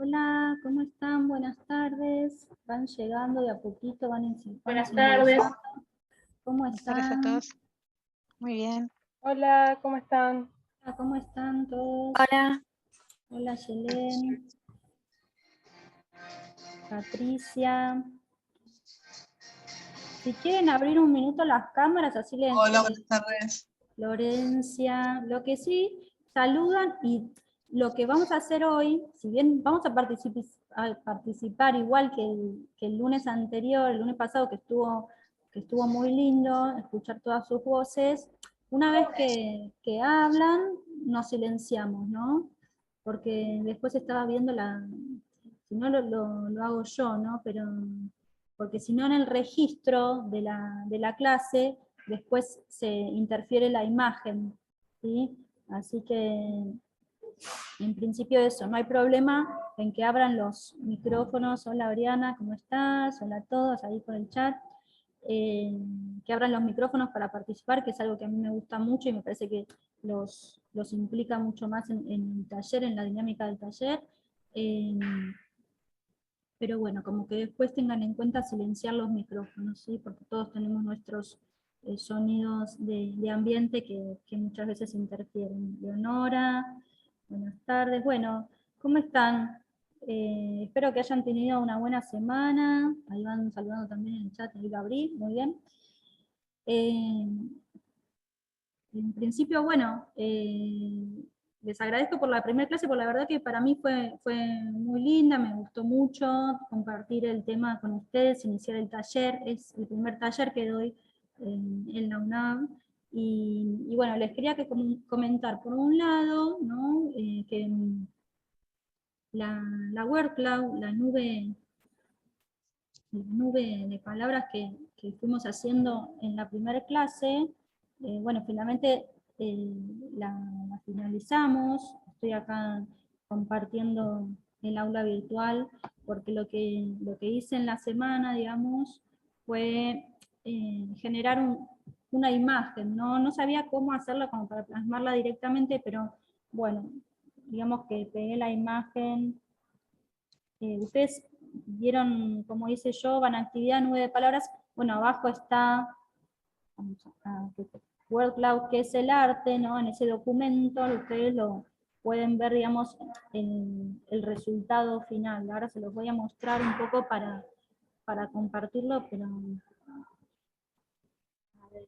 Hola, ¿cómo están? Buenas tardes. Van llegando de a poquito, Buenas vamos tardes. ingresando. ¿Cómo Buenas tardes a están? todos. Muy bien. Hola, ¿cómo están? Hola, ¿cómo están todos? Hola. Hola, Yelén, Patricia. Si quieren abrir un minuto las cámaras, así les... Hola, buenas tardes. Florencia, lo que sí, saludan y lo que vamos a hacer hoy, si bien vamos a participar igual que el lunes anterior, el lunes pasado que estuvo muy lindo, escuchar todas sus voces, una vez que hablan, nos silenciamos, ¿no? Porque después estaba viendo si no lo hago yo, ¿no? Pero, porque si no en el registro de la clase, después se interfiere la imagen, ¿sí? Así que, en principio eso, no hay problema en que abran los micrófonos. Hola Oriana, ¿cómo estás? Hola a todos, ahí por el chat. Que abran los micrófonos para participar, que es algo que a mí me gusta mucho y me parece que los implica mucho más en el taller, en la dinámica del taller. Pero bueno, como que después tengan en cuenta silenciar los micrófonos, ¿sí? Porque todos tenemos nuestros sonidos de ambiente que muchas veces interfieren. Leonora, buenas tardes. Bueno, ¿cómo están? Espero que hayan tenido una buena semana. Ahí van saludando también en el chat, ahí Gabriel, muy bien. En principio, bueno, les agradezco por la primera clase, porque la verdad que para mí fue muy linda, me gustó mucho compartir el tema con ustedes, iniciar el taller, es el primer taller que doy en la UNAM, y bueno, les quería comentar por un lado, ¿no? Que la word cloud, la nube de palabras que fuimos haciendo en la primera clase, bueno, finalmente eh, la finalizamos. Estoy acá compartiendo el aula virtual, porque lo que hice en la semana, digamos, fue generar una imagen, ¿no? No sabía cómo hacerla como para plasmarla directamente, pero bueno, digamos que pegué la imagen. Ustedes vieron, como hice yo, van a actividad, nube de palabras. Bueno, abajo está Word Cloud, que es el arte, ¿no? En ese documento ustedes lo pueden ver, digamos, el resultado final. Ahora se los voy a mostrar un poco para compartirlo, pero... A ver.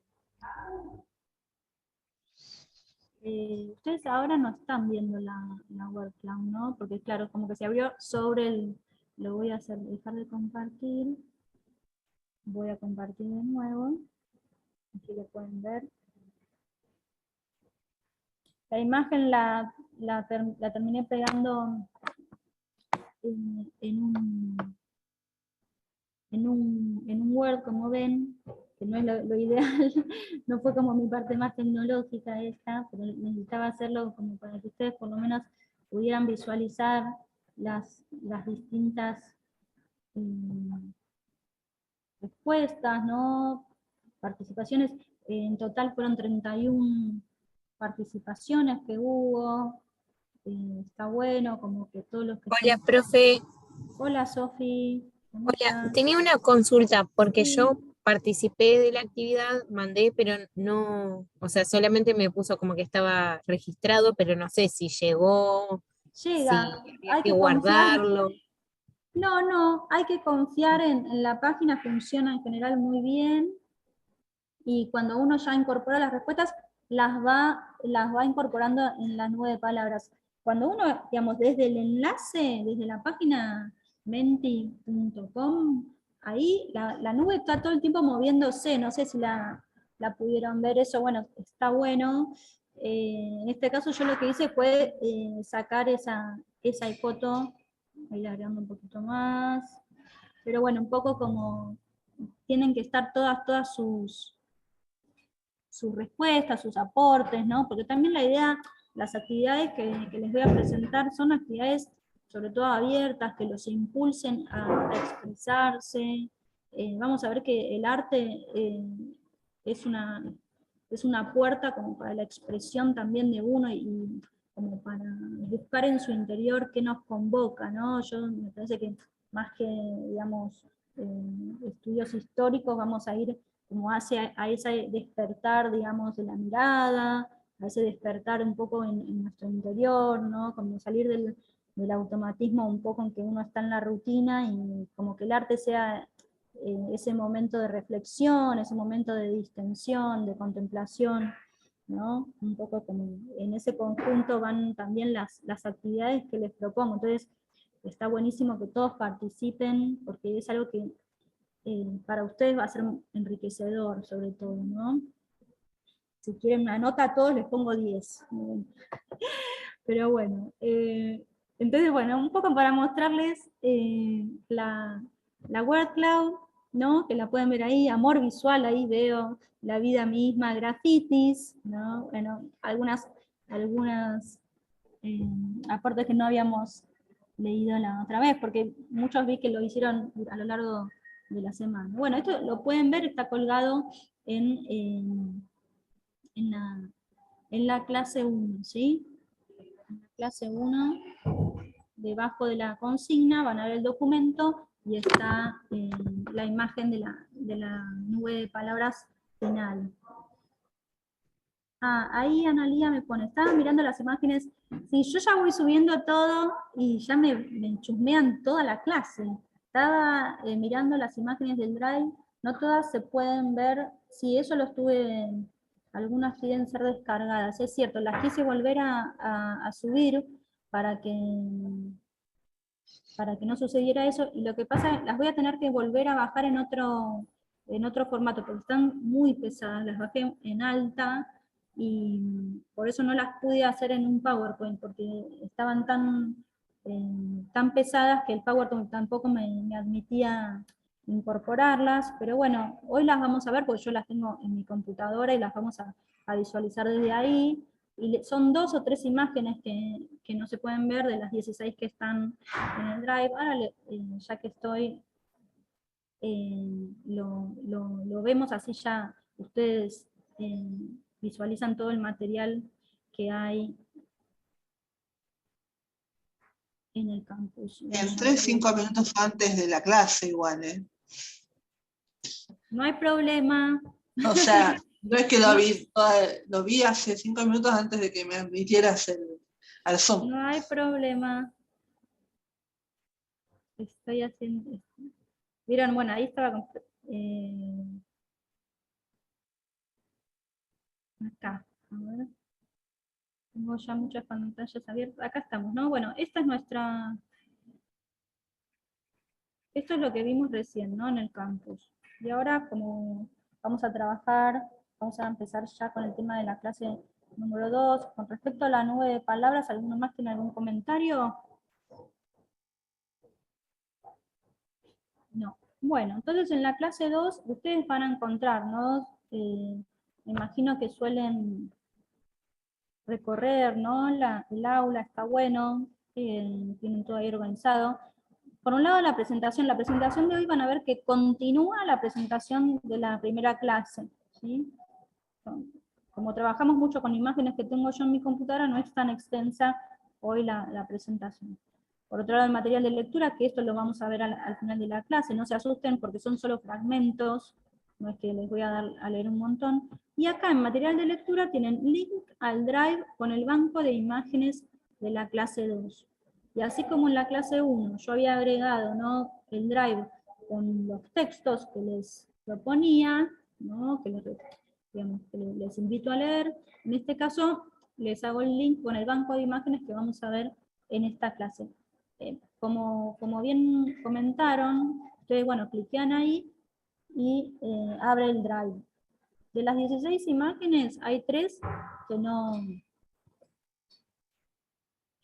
Ustedes ahora no están viendo la Word Cloud, ¿no? Porque claro, como que se abrió sobre el... Lo voy a dejar de compartir. Voy a compartir de nuevo, aquí lo pueden ver. La imagen la terminé pegando en un Word, como ven, que no es lo ideal, no fue como mi parte más tecnológica esta, pero necesitaba hacerlo como para que ustedes por lo menos pudieran visualizar las distintas respuestas, ¿no? Participaciones. En total fueron 31 participaciones que hubo. Está bueno, como que todos los que Hola, estén... profe. Hola, Sofi, ¿cómo Hola, estás? tenía una consulta porque Sí, yo participé de la actividad, mandé, pero no, o sea, solamente me puso como que estaba registrado, pero no sé si llegó, si llega, había hay que que confiar. guardarlo. No, hay que confiar en la página, funciona en general muy bien, y cuando uno ya incorpora las respuestas, las va incorporando en la nube de palabras. Cuando uno, digamos, desde el enlace, desde la página menti.com, ahí la nube está todo el tiempo moviéndose, no sé si la pudieron ver eso, bueno, está bueno. En este caso yo lo que hice fue sacar esa foto, ir agregando un poquito más, pero bueno, un poco como tienen que estar todas sus respuestas, sus aportes, ¿no? Porque también la idea, las actividades que les voy a presentar son actividades sobre todo abiertas, que los impulsen a expresarse. Vamos a ver que el arte es una puerta como para la expresión también de uno, y como para buscar en su interior qué nos convoca, ¿no? Yo me parece que más que, digamos, estudios históricos, vamos a ir como hacia a ese despertar, digamos, de la mirada, a ese despertar un poco en nuestro interior, ¿no? Como salir del automatismo un poco en que uno está en la rutina, y como que el arte sea ese momento de reflexión, ese momento de distensión, de contemplación, ¿no? Un poco como en ese conjunto van también las actividades que les propongo. Entonces, está buenísimo que todos participen, porque es algo que para ustedes va a ser enriquecedor, sobre todo, ¿no? Si quieren una nota a todos les pongo 10. Pero bueno, entonces bueno, un poco para mostrarles la Word Cloud, ¿no? Que la pueden ver ahí, amor visual, ahí veo la vida misma, grafitis, ¿no? Bueno, algunas aportes que no habíamos leído la otra vez, porque muchos vi que lo hicieron a lo largo de la semana. Bueno, esto lo pueden ver, está colgado en la clase 1, ¿sí? En la clase 1, debajo de la consigna, van a ver el documento y está la imagen de la nube de palabras final. Ah, ahí Analía me pone, estaba mirando las imágenes, sí, yo ya voy subiendo todo y ya me chusmean toda la clase. Estaba mirando las imágenes del Drive, no todas se pueden ver, sí, eso lo estuve, algunas quieren ser descargadas, es cierto, las quise volver a subir para que, no sucediera eso, y lo que pasa es las voy a tener que volver a bajar en otro formato, porque están muy pesadas, las bajé en alta, y por eso no las pude hacer en un PowerPoint, porque estaban tan pesadas que el PowerPoint tampoco me admitía incorporarlas, pero bueno, hoy las vamos a ver porque yo las tengo en mi computadora y las vamos a visualizar desde ahí, y son 2 o 3 imágenes que no se pueden ver de las 16 que están en el Drive. Ahora, ya que estoy, lo vemos así ya ustedes visualizan todo el material que hay en el campus. Entré 5 minutos antes de la clase igual, ¿eh? No hay problema. O sea, no es que lo vi hace 5 minutos antes de que me admitieras al Zoom. No hay problema. Estoy haciendo esto. Vieron, bueno, ahí estaba acá, a ver. Tengo ya muchas pantallas abiertas. Acá estamos, ¿no? Bueno, esta es nuestra... Esto es lo que vimos recién, ¿no? En el campus. Y ahora, como vamos a trabajar, vamos a empezar ya con el tema de la clase número 2. Con respecto a la nube de palabras, ¿alguno más tiene algún comentario? No. Bueno, entonces en la clase 2 ustedes van a encontrar, ¿no? Me imagino que suelen recorrer, ¿no? El aula está bueno, tienen todo ahí organizado. Por un lado la presentación de hoy van a ver que continúa la presentación de la primera clase, ¿sí? Como trabajamos mucho con imágenes que tengo yo en mi computadora, no es tan extensa hoy la presentación. Por otro lado, el material de lectura, que esto lo vamos a ver al final de la clase, no se asusten porque son solo fragmentos, no es que les voy a dar a leer un montón. Y acá en material de lectura tienen link al Drive con el banco de imágenes de la clase 2. Y así como en la clase 1 yo había agregado, ¿no?, el Drive con los textos que les proponía, ¿no?, que les invito a leer, en este caso les hago el link con el banco de imágenes que vamos a ver en esta clase. Como bien comentaron, ustedes, bueno, cliquean ahí y abre el Drive. De las 16 imágenes, hay 3 que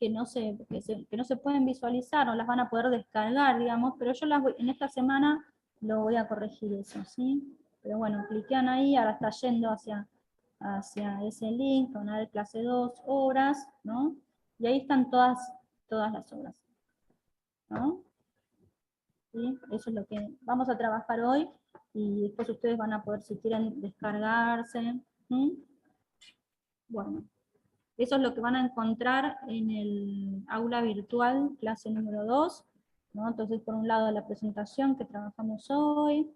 no se pueden visualizar, no las van a poder descargar, digamos, pero yo en esta semana lo voy a corregir eso, ¿sí? Pero bueno, cliquean ahí, ahora está yendo hacia ese link, van a ver clase 2, obras, ¿no? Y ahí están todas las obras, ¿no? ¿Sí? Eso es lo que vamos a trabajar hoy, y después ustedes van a poder, si quieren, descargarse. ¿Sí? Bueno. Eso es lo que van a encontrar en el aula virtual, clase número 2, ¿no? Entonces, por un lado, la presentación que trabajamos hoy,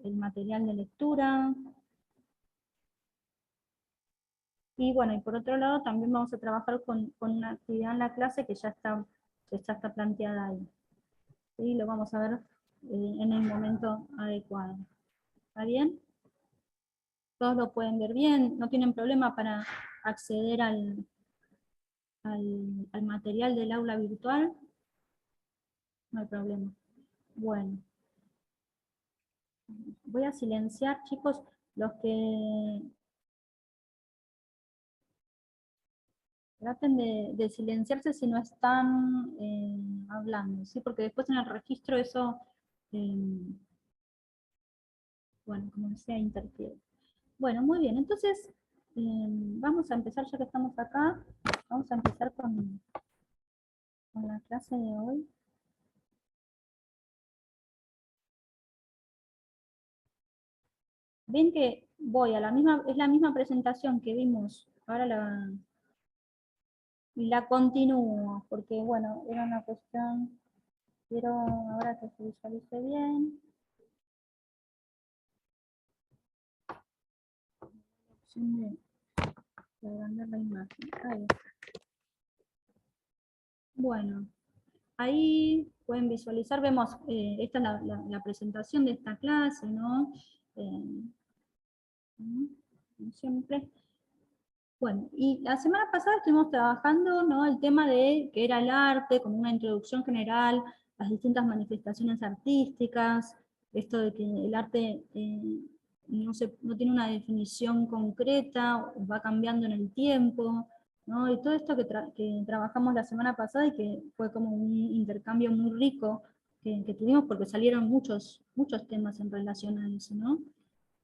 el material de lectura, y bueno, y por otro lado también vamos a trabajar con una actividad en la clase que ya está planteada ahí. ¿Sí? Lo vamos a ver en el momento adecuado. ¿Está bien? Todos lo pueden ver bien, no tienen problema para acceder al material del aula virtual. No hay problema. Bueno. Voy a silenciar, chicos, los que traten de silenciarse si no están hablando, ¿sí? Porque después en el registro eso, bueno, como decía, interfiere. Bueno, muy bien, entonces vamos a empezar, ya que estamos acá, vamos a empezar con la clase de hoy. Ven que voy a es la misma presentación que vimos, ahora la continúo, porque bueno, era una cuestión. Quiero ahora que se visualice bien. Opción de agrandar la imagen. Ahí. Bueno, ahí pueden visualizar, vemos, esta es la presentación de esta clase, ¿no? Como siempre. Bueno, y la semana pasada estuvimos trabajando, ¿no? El tema de qué era el arte, como una introducción general, las distintas manifestaciones artísticas, esto de que el arte no tiene una definición concreta, va cambiando en el tiempo, ¿no? Y todo esto que trabajamos la semana pasada y que fue como un intercambio muy rico que tuvimos porque salieron muchos temas en relación a eso, ¿no?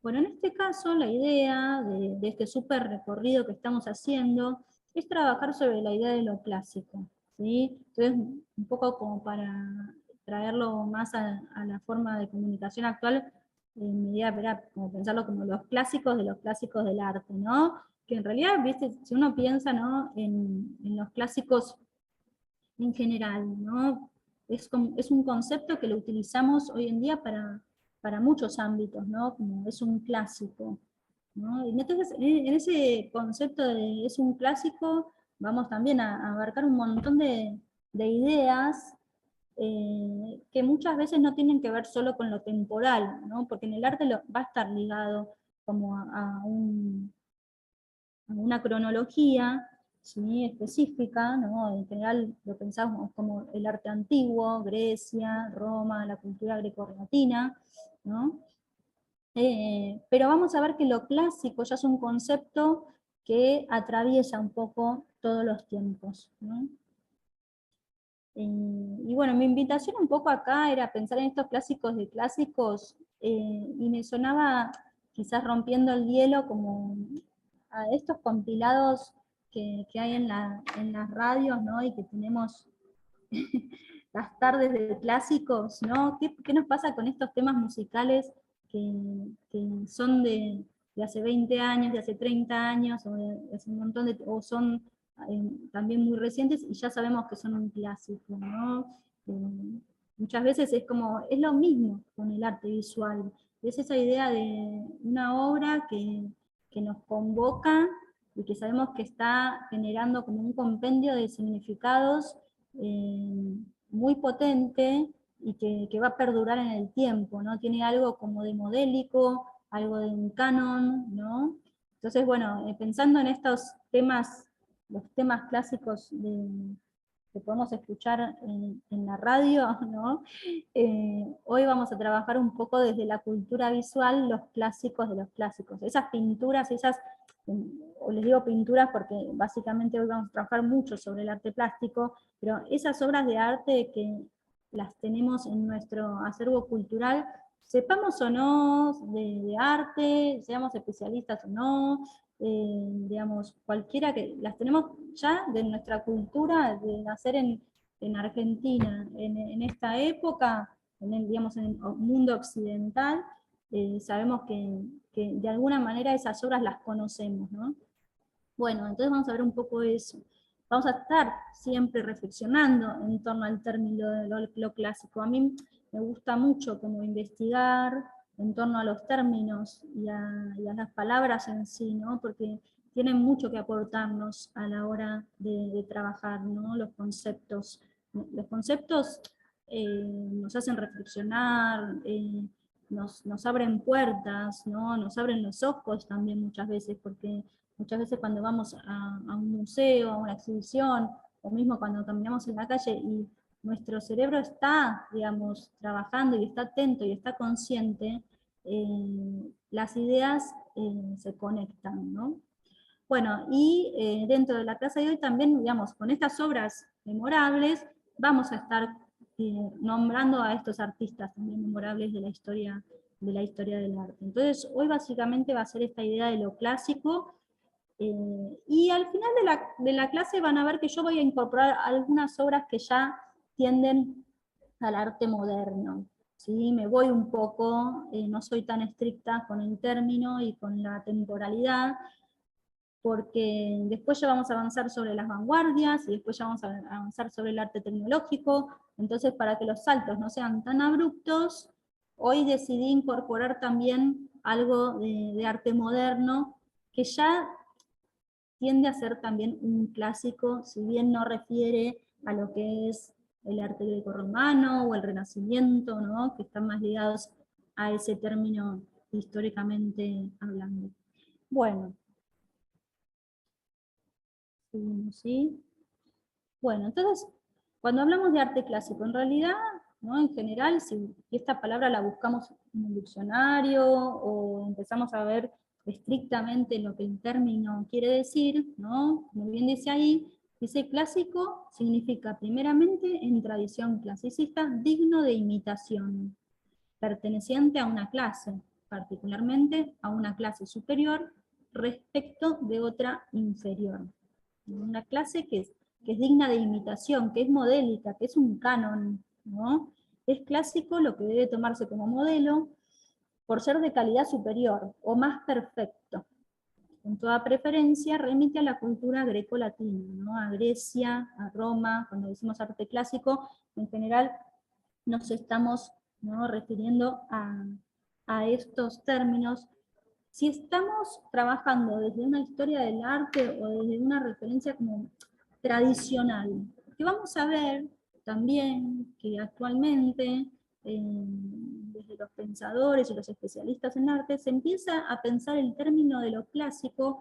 Bueno, en este caso la idea de este súper recorrido que estamos haciendo es trabajar sobre la idea de lo clásico, ¿sí? Entonces, un poco como para traerlo más a la forma de comunicación actual, mi idea era como pensarlo como los clásicos de los clásicos del arte, ¿no? Que en realidad, ¿viste? Si uno piensa, ¿no? en los clásicos en general, ¿no? Es un concepto que lo utilizamos hoy en día para muchos ámbitos, ¿no? Como es un clásico, ¿no? Y entonces, en ese concepto de es un clásico, vamos también a abarcar un montón de ideas que muchas veces no tienen que ver solo con lo temporal, ¿no? Porque en el arte va a estar ligado como a una cronología, ¿sí? Específica, ¿no? En general lo pensamos como el arte antiguo, Grecia, Roma, la cultura grecorlatina, ¿no? Pero vamos a ver que lo clásico ya es un concepto que atraviesa un poco todos los tiempos, ¿no? Y bueno, mi invitación un poco acá era pensar en estos clásicos de clásicos, y me sonaba quizás rompiendo el hielo como a estos compilados que hay en las radios, ¿no? Y que tenemos las tardes de clásicos, ¿no? ¿Qué nos pasa con estos temas musicales que son de hace 20 años, de hace 30 años, o de hace un montón o son también muy recientes y ya sabemos que son un clásico, ¿no? Muchas veces es lo mismo con el arte visual, es esa idea de una obra que nos convoca y que sabemos que está generando como un compendio de significados muy potente y que va a perdurar en el tiempo, ¿no? Tiene algo como de modélico, algo de un canon, ¿no? Entonces, bueno, pensando en estos temas, los temas clásicos que podemos escuchar en la radio, ¿no? Hoy vamos a trabajar un poco desde la cultura visual, los clásicos de los clásicos. Esas pinturas, o les digo pinturas porque básicamente hoy vamos a trabajar mucho sobre el arte plástico, pero esas obras de arte que las tenemos en nuestro acervo cultural, sepamos o no de arte, seamos especialistas o no, digamos, cualquiera que las tenemos ya de nuestra cultura, de nacer en Argentina, en esta época, digamos, en el mundo occidental, sabemos que de alguna manera esas obras las conocemos, ¿no? Bueno, entonces vamos a ver un poco eso. Vamos a estar siempre reflexionando en torno al término de lo clásico. A mí me gusta mucho como investigar en torno a los términos y a las palabras en sí, ¿no? Porque tienen mucho que aportarnos a la hora de trabajar, ¿no? Los conceptos. Los conceptos nos hacen reflexionar, nos abren puertas, ¿no? Nos abren los ojos también muchas veces, porque muchas veces cuando vamos a un museo, a una exhibición, o mismo cuando caminamos en la calle y nuestro cerebro está, digamos, trabajando y está atento y está consciente, las ideas se conectan, ¿no? Bueno, y dentro de la clase de hoy también, digamos, con estas obras memorables, vamos a estar nombrando a estos artistas también memorables de la historia del arte. Entonces, hoy básicamente va a ser esta idea de lo clásico, y al final de la clase van a ver que yo voy a incorporar algunas obras que ya tienden al arte moderno. ¿Sí? Me voy un poco, no soy tan estricta con el término y con la temporalidad, porque después ya vamos a avanzar sobre las vanguardias, y después ya vamos a avanzar sobre el arte tecnológico. Entonces, para que los saltos no sean tan abruptos, hoy decidí incorporar también algo de arte moderno, que ya tiende a ser también un clásico, si bien no refiere a lo que es el arte grecorromano o el Renacimiento, ¿no? Que están más ligados a ese término históricamente hablando. Bueno, ¿sí? Bueno, entonces, cuando hablamos de arte clásico, en realidad, ¿no? En general, si esta palabra la buscamos en un diccionario o empezamos a ver estrictamente lo que el término quiere decir, ¿no? Como bien dice ahí, dice clásico significa primeramente en tradición clasicista digno de imitación, perteneciente a una clase, particularmente a una clase superior respecto de otra inferior. Una clase que es digna de imitación, que es modélica, que es un canon, ¿no? Es clásico lo que debe tomarse como modelo por ser de calidad superior o más perfecto. Con toda preferencia remite a la cultura greco-latina, ¿no? A Grecia, a Roma. Cuando decimos arte clásico, en general nos estamos, ¿no? refiriendo a estos términos. Si estamos trabajando desde una historia del arte o desde una referencia como tradicional, que vamos a ver también que actualmente desde los pensadores y los especialistas en arte se empieza a pensar el término de lo clásico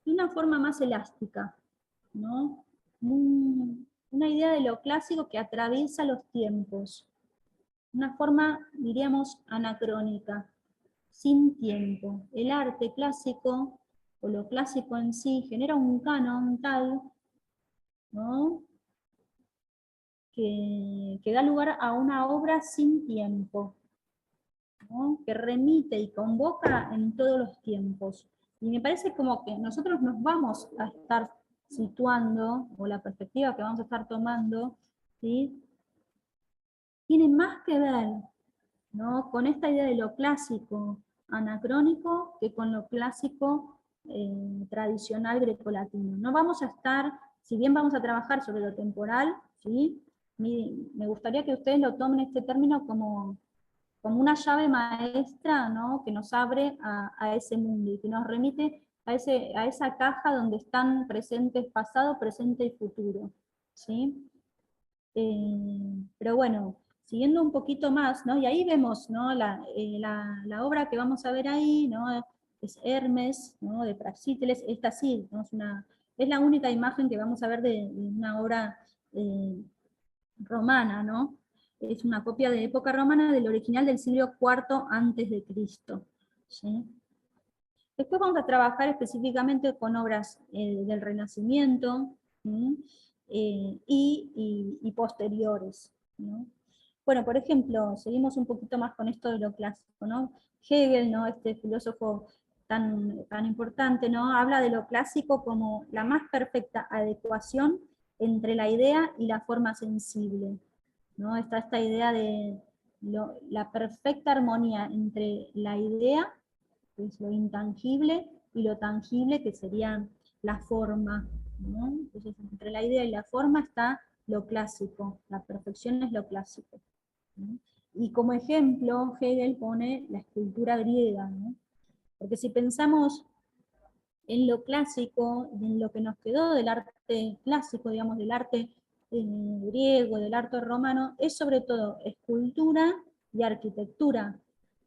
de una forma más elástica, ¿no? Una idea de lo clásico que atraviesa los tiempos, una forma, diríamos, anacrónica, sin tiempo. El arte clásico, o lo clásico en sí, genera un canon tal, ¿no? que da lugar a una obra sin tiempo, ¿no? Que remite y convoca en todos los tiempos. Y me parece como que nosotros nos vamos a estar situando, o la perspectiva que vamos a estar tomando, ¿sí? Tiene más que ver, ¿no? con esta idea de lo clásico anacrónico que con lo clásico tradicional grecolatino. No vamos a estar, si bien vamos a trabajar sobre lo temporal, ¿sí? Me gustaría que ustedes lo tomen este término como una llave maestra, ¿no? que nos abre a ese mundo y que nos remite a esa caja donde están presentes pasado, presente y futuro. ¿Sí? Pero bueno, siguiendo un poquito más, ¿no? y ahí vemos, ¿no? la obra que vamos a ver ahí, ¿no? es Hermes, ¿no? de Praxíteles. Esta sí, ¿no? es la única imagen que vamos a ver de una obra romana, ¿no? Es una copia de época romana del original del siglo IV antes de Cristo. ¿Sí? Después vamos a trabajar específicamente con obras del Renacimiento, y posteriores, ¿no? Bueno, por ejemplo, seguimos un poquito más con esto de lo clásico, ¿no? Hegel, ¿no? Este filósofo tan importante, ¿no? Habla de lo clásico como la más perfecta adecuación entre la idea y la forma sensible, ¿no? Está esta idea de la perfecta armonía entre la idea, que es lo intangible, y lo tangible, que sería la forma, ¿no? Entonces, entre la idea y la forma está lo clásico, la perfección es lo clásico, ¿no? Y como ejemplo, Hegel pone la escultura griega, ¿no? Porque si pensamos en lo clásico, en lo que nos quedó del arte clásico, digamos, del arte griego, del arte romano, es sobre todo escultura y arquitectura,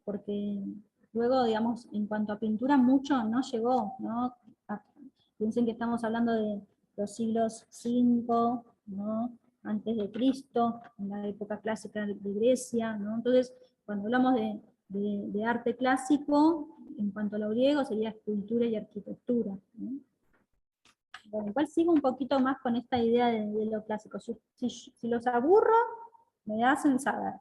porque luego, digamos, en cuanto a pintura, mucho no llegó, ¿no? Piensen que estamos hablando de los siglos V, ¿no? Antes de Cristo, en la época clásica de Grecia, ¿no? Entonces, cuando hablamos de arte clásico, en cuanto a lo griego, sería escultura y arquitectura, ¿no? Bueno, igual sigo un poquito más con esta idea de lo clásico. Si los aburro, me hacen saber.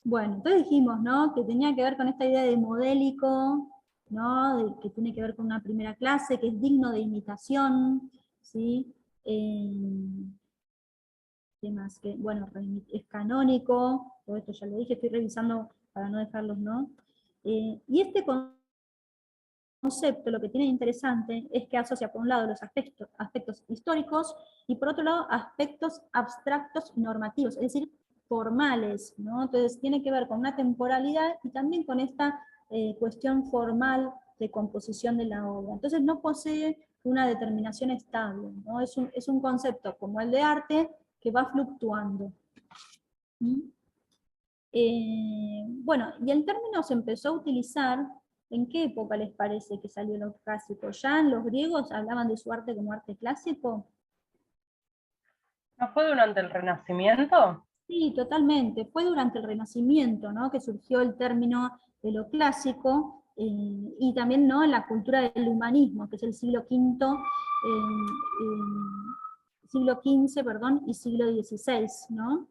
Bueno, entonces dijimos, ¿no? Que tenía que ver con esta idea de modélico, ¿no? Que tiene que ver con una primera clase, que es digno de imitación, ¿sí? ¿Qué más? Que, bueno, es canónico, todo esto ya lo dije, estoy revisando para no dejarlos, ¿no? Y este concepto, lo que tiene de interesante es que asocia por un lado los aspectos históricos y por otro lado aspectos abstractos y normativos, es decir, formales, ¿no? Entonces tiene que ver con una temporalidad y también con esta cuestión formal de composición de la obra. Entonces no posee una determinación estable, ¿no? Es un concepto como el de arte que va fluctuando. ¿Mm? Bueno, y el término se empezó a utilizar, ¿en qué época les parece que salió lo clásico? ¿Ya los griegos hablaban de su arte como arte clásico? ¿No fue durante el Renacimiento? Sí, totalmente. Fue durante el Renacimiento, ¿no? Que surgió el término de lo clásico, y también, ¿no? En la cultura del humanismo, que es el siglo V, siglo XV, perdón, y siglo XVI, ¿no?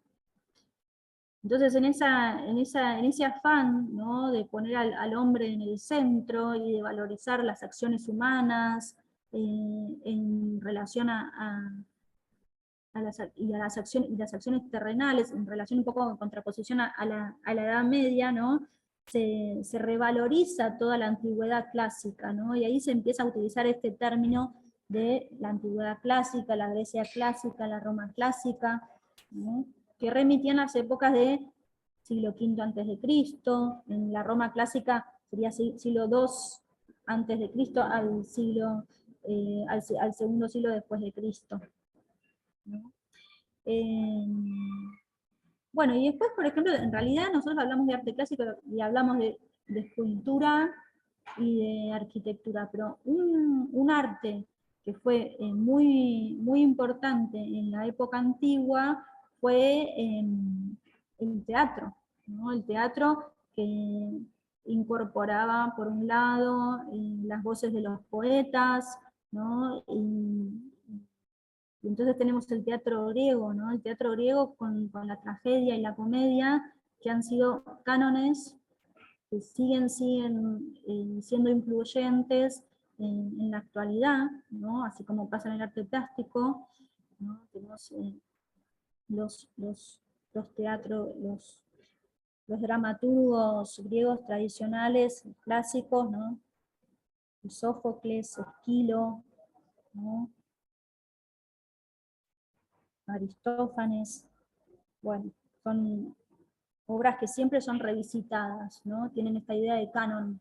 Entonces, en ese afán, ¿no? De poner al hombre en el centro y de valorizar las acciones humanas en relación a las acciones terrenales, en relación un poco en contraposición a la Edad Media, ¿no? Se revaloriza toda la antigüedad clásica, ¿no? Y ahí se empieza a utilizar este término de la antigüedad clásica, la Grecia clásica, la Roma clásica, ¿no? Que remitían a las épocas de siglo V antes de Cristo, en la Roma clásica sería siglo II antes de Cristo al segundo siglo después de Cristo, ¿no? Bueno, y después, por ejemplo, en realidad nosotros hablamos de arte clásico y hablamos de escultura y de arquitectura, pero un arte que fue muy, muy importante en la época antigua fue el teatro, ¿no? El teatro que incorporaba, por un lado, las voces de los poetas, ¿no? Y entonces tenemos el teatro griego, ¿no? El teatro griego con la tragedia y la comedia, que han sido cánones, que siguen siendo influyentes en la actualidad, ¿no? Así como pasa en el arte plástico, ¿no? Tenemos los teatros, los dramaturgos griegos tradicionales, clásicos, ¿no? Sófocles, Esquilo, ¿no? Aristófanes, bueno, son obras que siempre son revisitadas, ¿no? Tienen esta idea de canon.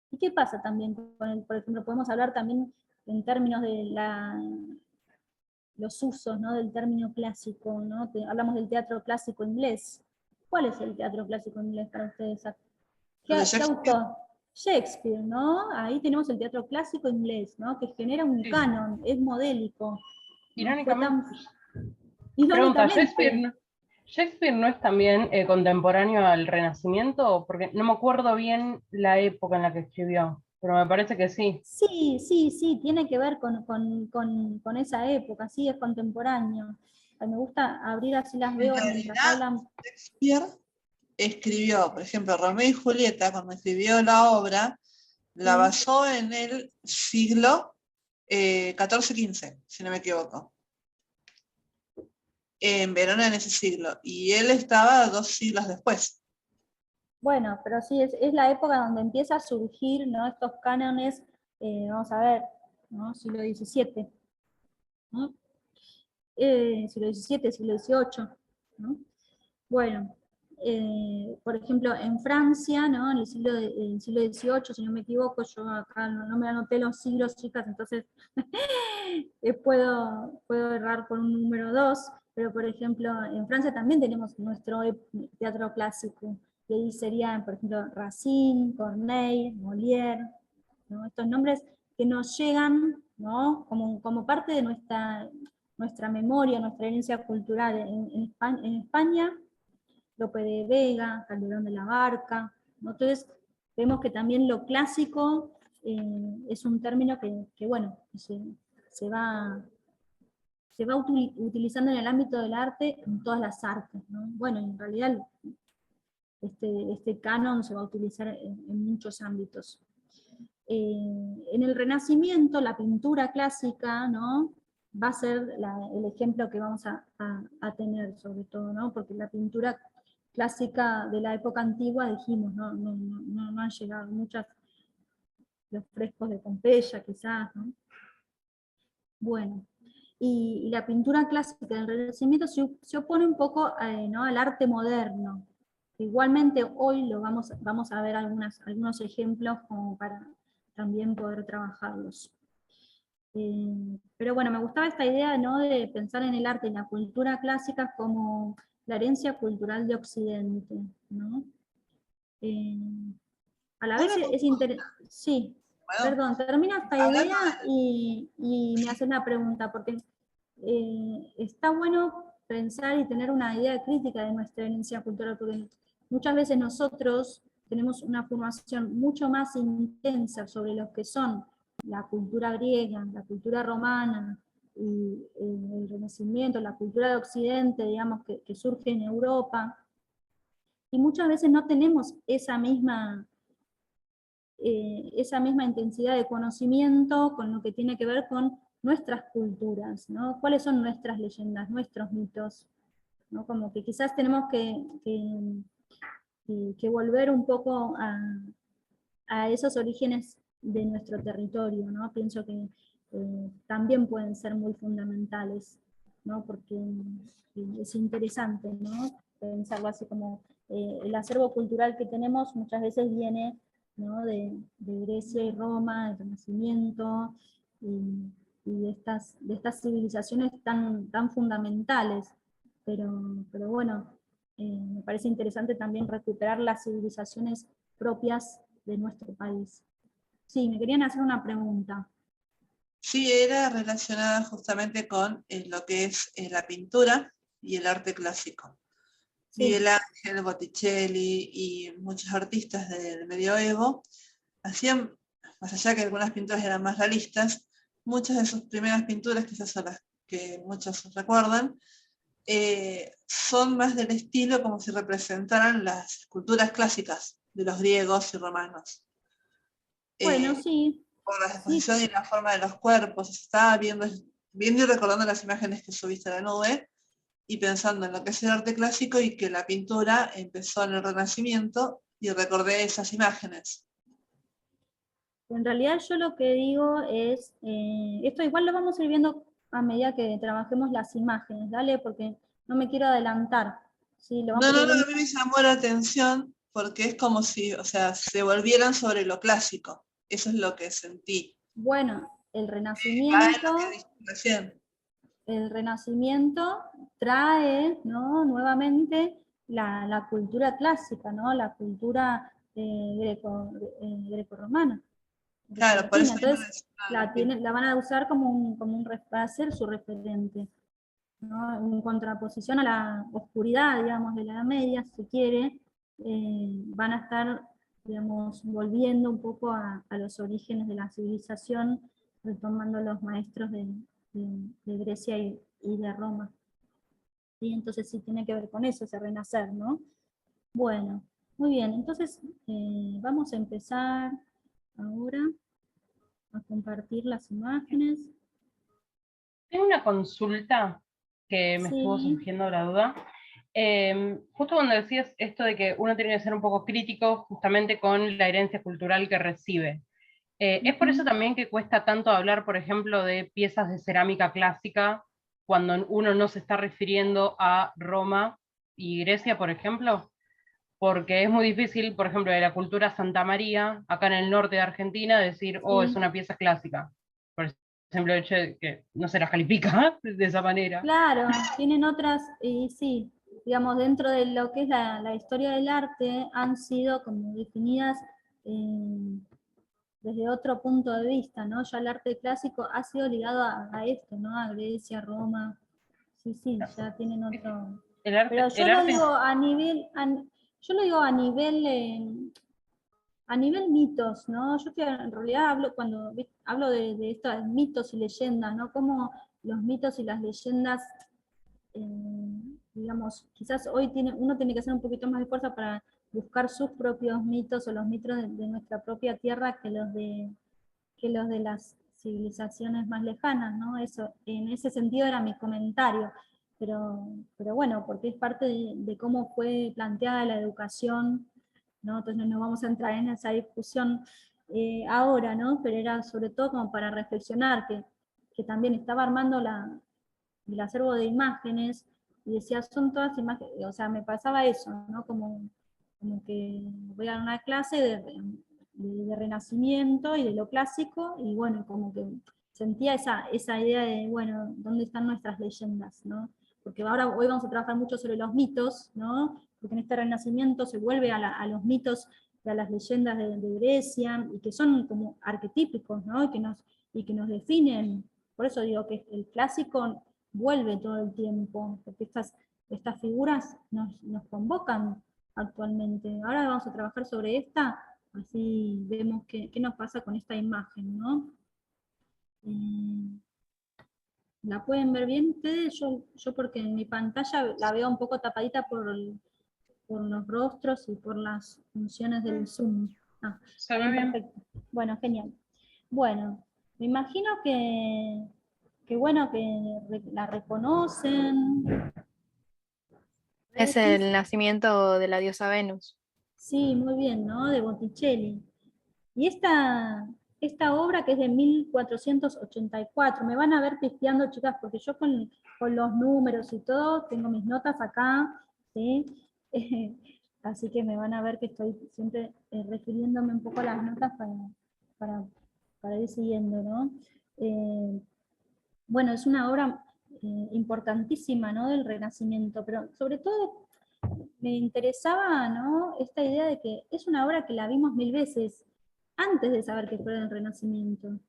¿Y qué pasa también con por ejemplo, podemos hablar también en términos de los usos, ¿no? Del término clásico, ¿no? Hablamos del teatro clásico inglés. ¿Cuál es el teatro clásico inglés para ustedes? ¿Qué autor? Shakespeare, ¿no? Ahí tenemos el teatro clásico inglés, ¿no? Que genera un canon, es modélico. Irónicamente. Irónicamente. Pregunta, ¿Shakespeare no es también contemporáneo al Renacimiento? Porque no me acuerdo bien la época en la que escribió, pero me parece que sí. Sí, tiene que ver con esa época, sí, es contemporáneo. Me gusta abrir así las veo mientras hablan. Shakespeare escribió, por ejemplo, Romeo y Julieta, cuando escribió la obra, la basó en el siglo XIV-XV, si no me equivoco. En Verona en ese siglo, y él estaba 2 siglos después. Bueno, pero sí, es la época donde empieza a surgir, ¿no? Estos cánones Vamos a ver, ¿no? Siglo XVII, ¿no? Siglo XVII, siglo XVIII, ¿no? Bueno, por ejemplo, en Francia, ¿no? En el siglo XVIII, si no me equivoco, yo acá no me anoté los siglos, chicas, entonces puedo errar por un número 2, pero por ejemplo, en Francia también tenemos nuestro teatro clásico, y ahí serían, por ejemplo, Racine, Corneille, Molière, ¿no? Estos nombres que nos llegan, ¿no? como parte de nuestra memoria, nuestra herencia cultural. En España, Lope de Vega, Calderón de la Barca, ¿no? Entonces vemos que también lo clásico es un término que bueno, se va utilizando en el ámbito del arte, en todas las artes, ¿no? Bueno, en realidad este canon se va a utilizar en muchos ámbitos. En el Renacimiento, la pintura clásica, ¿no? Va a ser el ejemplo que vamos a tener, sobre todo, ¿no? Porque la pintura clásica de la época antigua, dijimos, no han llegado muchas, los frescos de Pompeya quizás, ¿no? Bueno, y la pintura clásica del Renacimiento se opone un poco ¿no? al arte moderno. Igualmente hoy vamos a ver algunos ejemplos como para también poder trabajarlos. Pero bueno, me gustaba esta idea, ¿no? De pensar en el arte y la cultura clásica como la herencia cultural de Occidente, ¿no? A la vez es interesante. Sí, Bueno, perdón, termina esta hablando idea y me haces una pregunta, porque está bueno pensar y tener una idea crítica de nuestra herencia cultural, porque muchas veces nosotros tenemos una formación mucho más intensa sobre lo que son la cultura griega, la cultura romana, y el Renacimiento, la cultura de Occidente, digamos, que surge en Europa, y muchas veces no tenemos esa misma intensidad de conocimiento con lo que tiene que ver con nuestras culturas, ¿no? ¿Cuáles son nuestras leyendas, nuestros mitos? ¿No? Como que quizás tenemos que volver un poco a esos orígenes de nuestro territorio, ¿no? Pienso que también pueden ser muy fundamentales, ¿no? Porque es interesante, ¿no? Pensarlo así como el acervo cultural que tenemos muchas veces viene, ¿no? de Grecia y Roma, del Renacimiento, y de estas civilizaciones tan fundamentales, pero bueno, me parece interesante también recuperar las civilizaciones propias de nuestro país. Sí, me querían hacer una pregunta. sí, era relacionada justamente con lo que es la pintura y el arte clásico. Sí. Miguel Ángel, Botticelli y muchos artistas del medioevo hacían, más allá que algunas pinturas eran más realistas, muchas de sus primeras pinturas, quizás son las que muchos recuerdan, son más del estilo como si representaran las esculturas clásicas de los griegos y romanos. Bueno, sí. Por la disposición y la forma de los cuerpos, estaba viendo y recordando las imágenes que subiste a la nube, y pensando en lo que es el arte clásico y que la pintura empezó en el Renacimiento, y recordé esas imágenes. En realidad yo lo que digo es, esto igual lo vamos a ir viendo a medida que trabajemos las imágenes, ¿dale? Porque no me quiero adelantar. ¿Sí? No, a mí me llamó la atención porque es como si, o sea, se volvieran sobre lo clásico. Eso es lo que sentí. Bueno, el Renacimiento trae, ¿no? Nuevamente la cultura clásica, ¿no? La cultura greco-romana. Claro, por eso entonces la van a usar como va a ser su referente, ¿no? En contraposición a la oscuridad, digamos, de la Edad Media, si se quiere, van a estar, digamos, volviendo un poco a los orígenes de la civilización, retomando los maestros de Grecia y de Roma. ¿Sí? Entonces sí tiene que ver con eso, ese renacer, ¿no? Bueno, muy bien, entonces vamos a empezar ahora a compartir las imágenes. Tengo una consulta que me estuvo surgiendo la duda. Justo cuando decías esto de que uno tiene que ser un poco crítico justamente con la herencia cultural que recibe. Es por eso también que cuesta tanto hablar, por ejemplo, de piezas de cerámica clásica, cuando uno no se está refiriendo a Roma y Grecia, por ejemplo, porque es muy difícil, por ejemplo, de la cultura Santa María, acá en el norte de Argentina, decir, oh, es Sí. una pieza clásica. Por ejemplo, el hecho de que no se las califica de esa manera. Claro, tienen otras, y sí, digamos, dentro de lo que es la historia del arte, han sido como definidas desde otro punto de vista, ¿no? Ya el arte clásico ha sido ligado a esto, ¿no? A Grecia, Roma, sí, ya tienen otro... Pero yo El lo arte digo a nivel, yo lo digo a nivel mitos, ¿no? Yo en realidad hablo cuando hablo de estos mitos y leyendas, ¿no? Como los mitos y las leyendas, digamos, quizás hoy uno tiene que hacer un poquito más de fuerza para buscar sus propios mitos o los mitos de nuestra propia tierra que los de las civilizaciones más lejanas, ¿no? Eso, en ese sentido era mi comentario, pero bueno, porque es parte de cómo fue planteada la educación, ¿no? Entonces no vamos a entrar en esa discusión ahora, ¿no? Pero era sobre todo como para reflexionar que también estaba armando el acervo de imágenes y decía, son todas imágenes, o sea, me pasaba eso, ¿no? Como que voy a dar una clase de Renacimiento y de lo clásico, y bueno, como que sentía esa idea de, bueno, ¿dónde están nuestras leyendas, no? Porque hoy vamos a trabajar mucho sobre los mitos, ¿no? Porque en este Renacimiento se vuelve a los mitos y a las leyendas de Grecia, y que son como arquetípicos, ¿no? Y que nos definen. Por eso digo que el clásico vuelve todo el tiempo, porque estas figuras nos convocan actualmente. Ahora vamos a trabajar sobre esta, así vemos qué nos pasa con esta imagen, ¿no? ¿La pueden ver bien ustedes? Yo porque en mi pantalla la veo un poco tapadita por los rostros y por las funciones del Zoom. se ve bien. Perfecto. Bueno, genial. Bueno, me imagino que bueno, que la reconocen. Es el nacimiento de la diosa Venus. Sí, muy bien, ¿no? De Botticelli. Y esta obra que es de 1484, me van a ver pisteando, chicas, porque yo con los números y todo, tengo mis notas acá, ¿sí? Así que me van a ver que estoy siempre refiriéndome un poco a las notas para, para ir siguiendo, ¿no? Bueno, es una obra importantísima, ¿no? Del Renacimiento, pero sobre todo me interesaba, ¿no? Esta idea de que es una obra que la vimos 1000 veces antes de saber que fue del Renacimiento,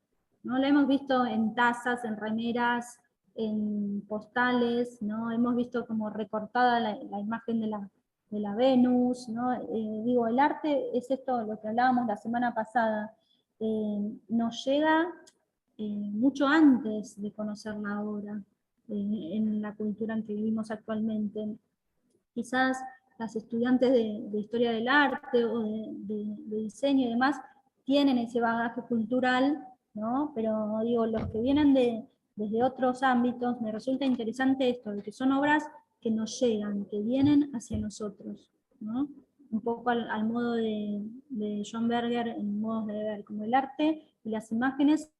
¿no? La hemos visto en tazas, en remeras, en postales, ¿no? Hemos visto como recortada la imagen de la Venus, ¿no? Digo, el arte es esto, lo que hablábamos la semana pasada, nos llega mucho antes de conocer la obra, en la cultura en que vivimos actualmente. Quizás las estudiantes de historia del arte o de diseño y demás tienen ese bagaje cultural, ¿no? Pero digo, los que vienen desde otros ámbitos, me resulta interesante esto, de que son obras que nos llegan, que vienen hacia nosotros, ¿no? Un poco al modo de John Berger, en modos de ver, como el arte y las imágenes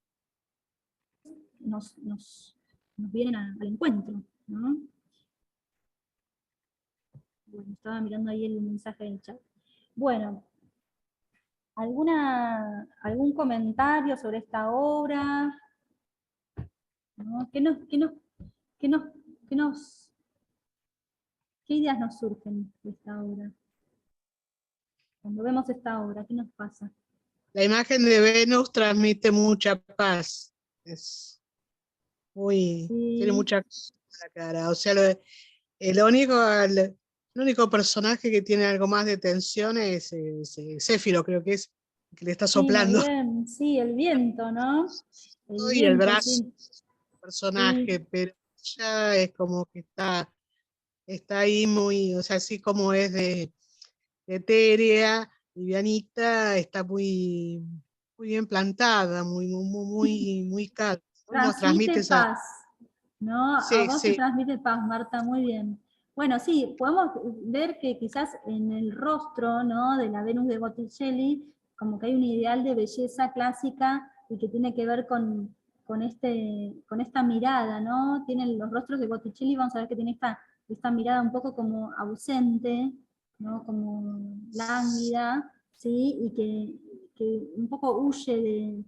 nos vienen al encuentro, ¿no? Bueno, estaba mirando ahí el mensaje del chat. Bueno, ¿algún comentario sobre esta obra? ¿No? ¿Qué ideas nos surgen de esta obra? Cuando vemos esta obra, ¿qué nos pasa? La imagen de Venus transmite mucha paz. Es muy, tiene mucha cosa en la cara. O sea, el único personaje que tiene algo más de tensión es Céfiro, creo que es el que le está soplando. Sí, muy bien. Sí, el viento, ¿no? Y el brazo sí. del personaje, Sí. pero ella es como que está ahí muy, o sea, así como es de etérea, livianita, está muy bien plantada, muy calma. Nos transmite esa... paz, ¿no? A Sí, vos te sí. transmite paz, Marta, muy bien. Bueno, sí, podemos ver que quizás en el rostro, ¿no? De la Venus de Botticelli como que hay un ideal de belleza clásica y que tiene que ver con esta mirada, ¿no? Tienen los rostros de Botticelli, vamos a ver que tiene esta mirada un poco como ausente, ¿no? Como lánguida, ¿sí? Y que un poco huye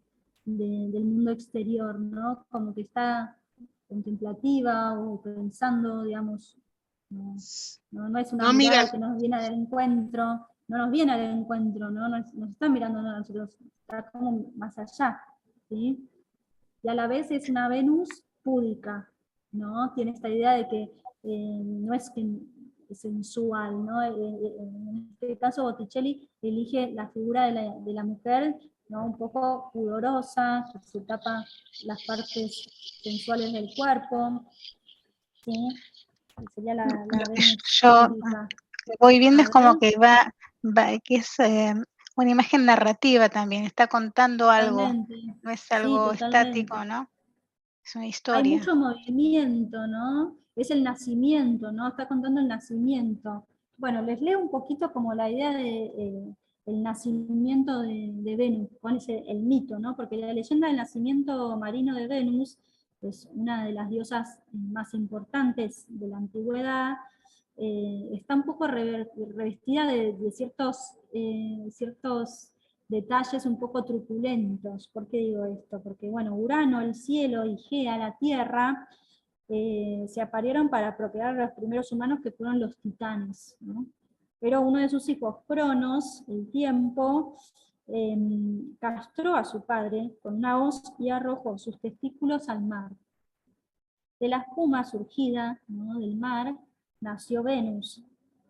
del mundo exterior, ¿no? Como que está contemplativa o pensando, digamos, no es una No mirada miras, que nos viene al encuentro, no nos viene al encuentro, ¿no? Nos está mirando a nosotros, está como más allá, ¿sí? Y a la vez es una Venus púdica, ¿no? Tiene esta idea de que no es sensual, ¿no? En este caso Botticelli elige la figura de la mujer, ¿no? Un poco pudorosa, que se tapa las partes sensuales del cuerpo, ¿sí? Sería la Lo que Venus yo púdica. voy viendo A es como ver. que que es una imagen narrativa también, está contando algo, Totalmente. no es Sí, algo totalmente. estático, ¿no? Es una Hay historia. mucho movimiento, ¿no? Es el nacimiento, ¿no? Está contando el nacimiento. Bueno, les leo un poquito como la idea de el nacimiento de Venus, cuál es el mito, ¿no? Porque la leyenda del nacimiento marino de Venus es una de las diosas más importantes de la antigüedad. Está un poco revestida de ciertos detalles un poco truculentos. ¿Por qué digo esto? Porque, bueno, Urano, el cielo, y Gea, la tierra, se aparearon para procrear a los primeros humanos que fueron los titanes, ¿no? Pero uno de sus hijos, Cronos, el tiempo, castró a su padre con una hoz y arrojó sus testículos al mar. De la espuma surgida, ¿no?, del mar, nació Venus,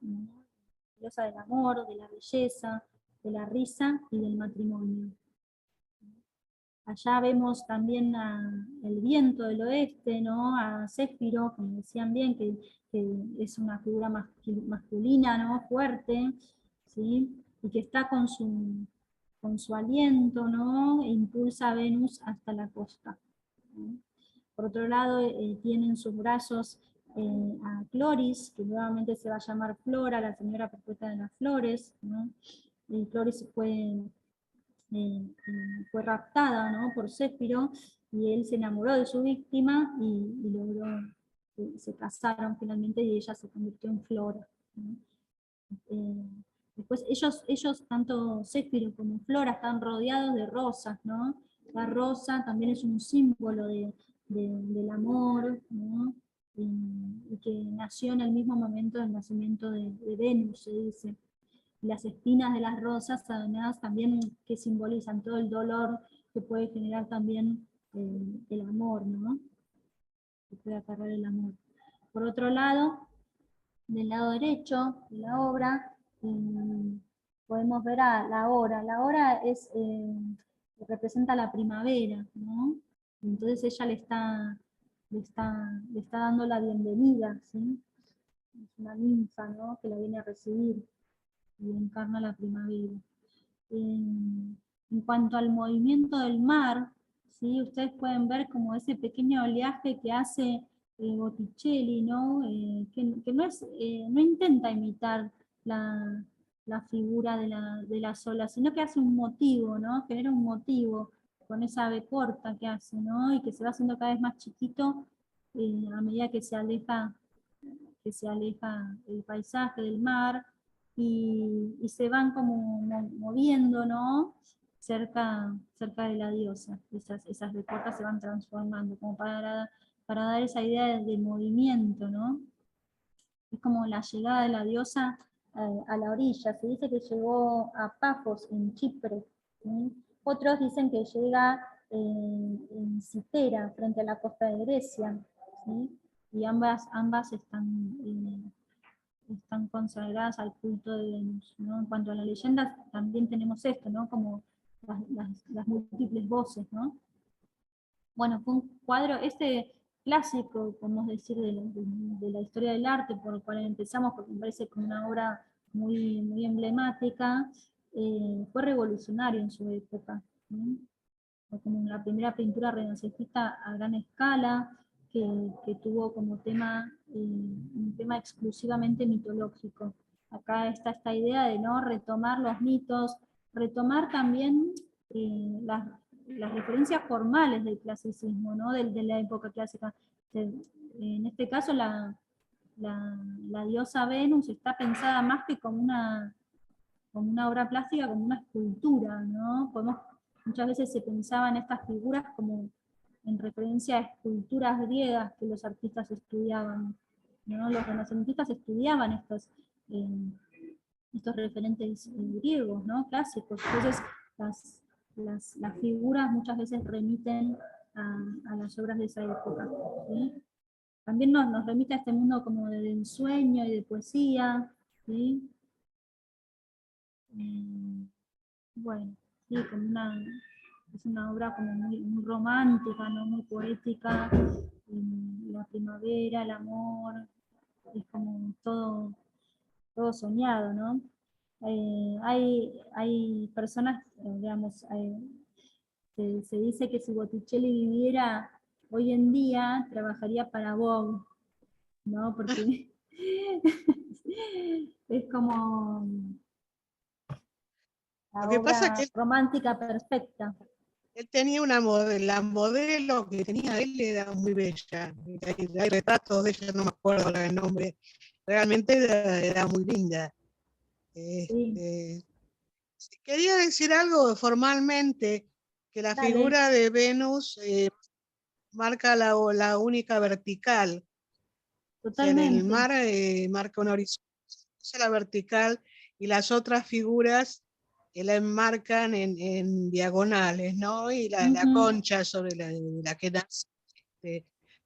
¿no?, diosa del amor, de la belleza, de la risa y del matrimonio. Allá vemos también el viento del oeste, ¿no?, a Céfiro, como decían bien, que es una figura masculina, ¿no?, fuerte, ¿sí?, y que está con su aliento, ¿no?, e impulsa a Venus hasta la costa, ¿no? Por otro lado, tiene en sus brazos a Cloris, que nuevamente se va a llamar Flora, la señora perpetua de las flores, ¿no? Y Cloris fue raptada, ¿no?, por Céfiro, y él se enamoró de su víctima y logró, se casaron finalmente y ella se convirtió en Flora, ¿no? Después ellos, tanto Céfiro como Flora, están rodeados de rosas, ¿no? La rosa también es un símbolo del amor, ¿no? Y que nació en el mismo momento del nacimiento de Venus, se dice. Y las espinas de las rosas, además, también que simbolizan todo el dolor que puede generar también el amor, ¿no? Que puede acarrear el amor. Por otro lado, del lado derecho de la obra, podemos ver a la hora. La hora representa la primavera, ¿no? Entonces ella le está dando la bienvenida, ¿sí? Es una ninfa, ¿no?, que la viene a recibir y encarna la primavera. En cuanto al movimiento del mar, ¿sí?, ustedes pueden ver como ese pequeño oleaje que hace Botticelli, ¿no? Que no intenta imitar la figura de las olas, sino que hace un motivo, ¿no? Genera un motivo con esa ave corta que hace, ¿no? Y que se va haciendo cada vez más chiquito a medida que se aleja el paisaje del mar, y se van como moviendo, ¿no?, cerca de la diosa. Esas recortas se van transformando, como para dar esa idea de movimiento, ¿no? Es como la llegada de la diosa a la orilla. Se dice que llegó a Pafos, en Chipre, ¿sí? Otros dicen que llega en Citera, frente a la costa de Grecia, ¿sí? Y ambas están consagradas al culto de Venus, ¿no? En cuanto a la leyenda, también tenemos esto, ¿no?, como las múltiples voces, ¿no? Bueno, fue un cuadro, clásico, podemos decir, de la historia del arte, por el cual empezamos, porque me parece como una obra muy, muy emblemática, fue revolucionario en su época, ¿no? Fue como la primera pintura renacentista a gran escala, que tuvo como tema un tema exclusivamente mitológico. Acá está esta idea de no retomar los mitos retomar también las referencias formales del clasicismo, ¿no? De la época clásica. En este caso la diosa Venus está pensada más que como una obra plástica, como una escultura, ¿no? Muchas veces se pensaban estas figuras como en referencia a esculturas griegas que los artistas estudiaban, ¿no? Los renacentistas estudiaban estos referentes griegos, ¿no? Clásicos. Entonces las figuras muchas veces remiten a las obras de esa época, ¿sí? También nos remite a este mundo como de ensueño y de poesía, ¿sí? Bueno, sí, es una obra como muy romántica, ¿no? Muy poética, la primavera, el amor, es como todo soñado, ¿no? Hay personas, digamos, se dice que si Botticelli viviera hoy en día, trabajaría para Vogue, ¿no? Porque es como la Lo que pasa es obra que romántica perfecta. él tenía la modelo que tenía él era muy bella. Hay retratos de ella, no me acuerdo ahora el nombre. Realmente era muy linda. Sí. Quería decir algo formalmente, que la Dale. figura de Venus marca la única vertical. O sea, en el Totalmente. mar marca una horizontal, la vertical, y las otras figuras la enmarcan en diagonales, ¿no? Y la Ujú. concha sobre la que nace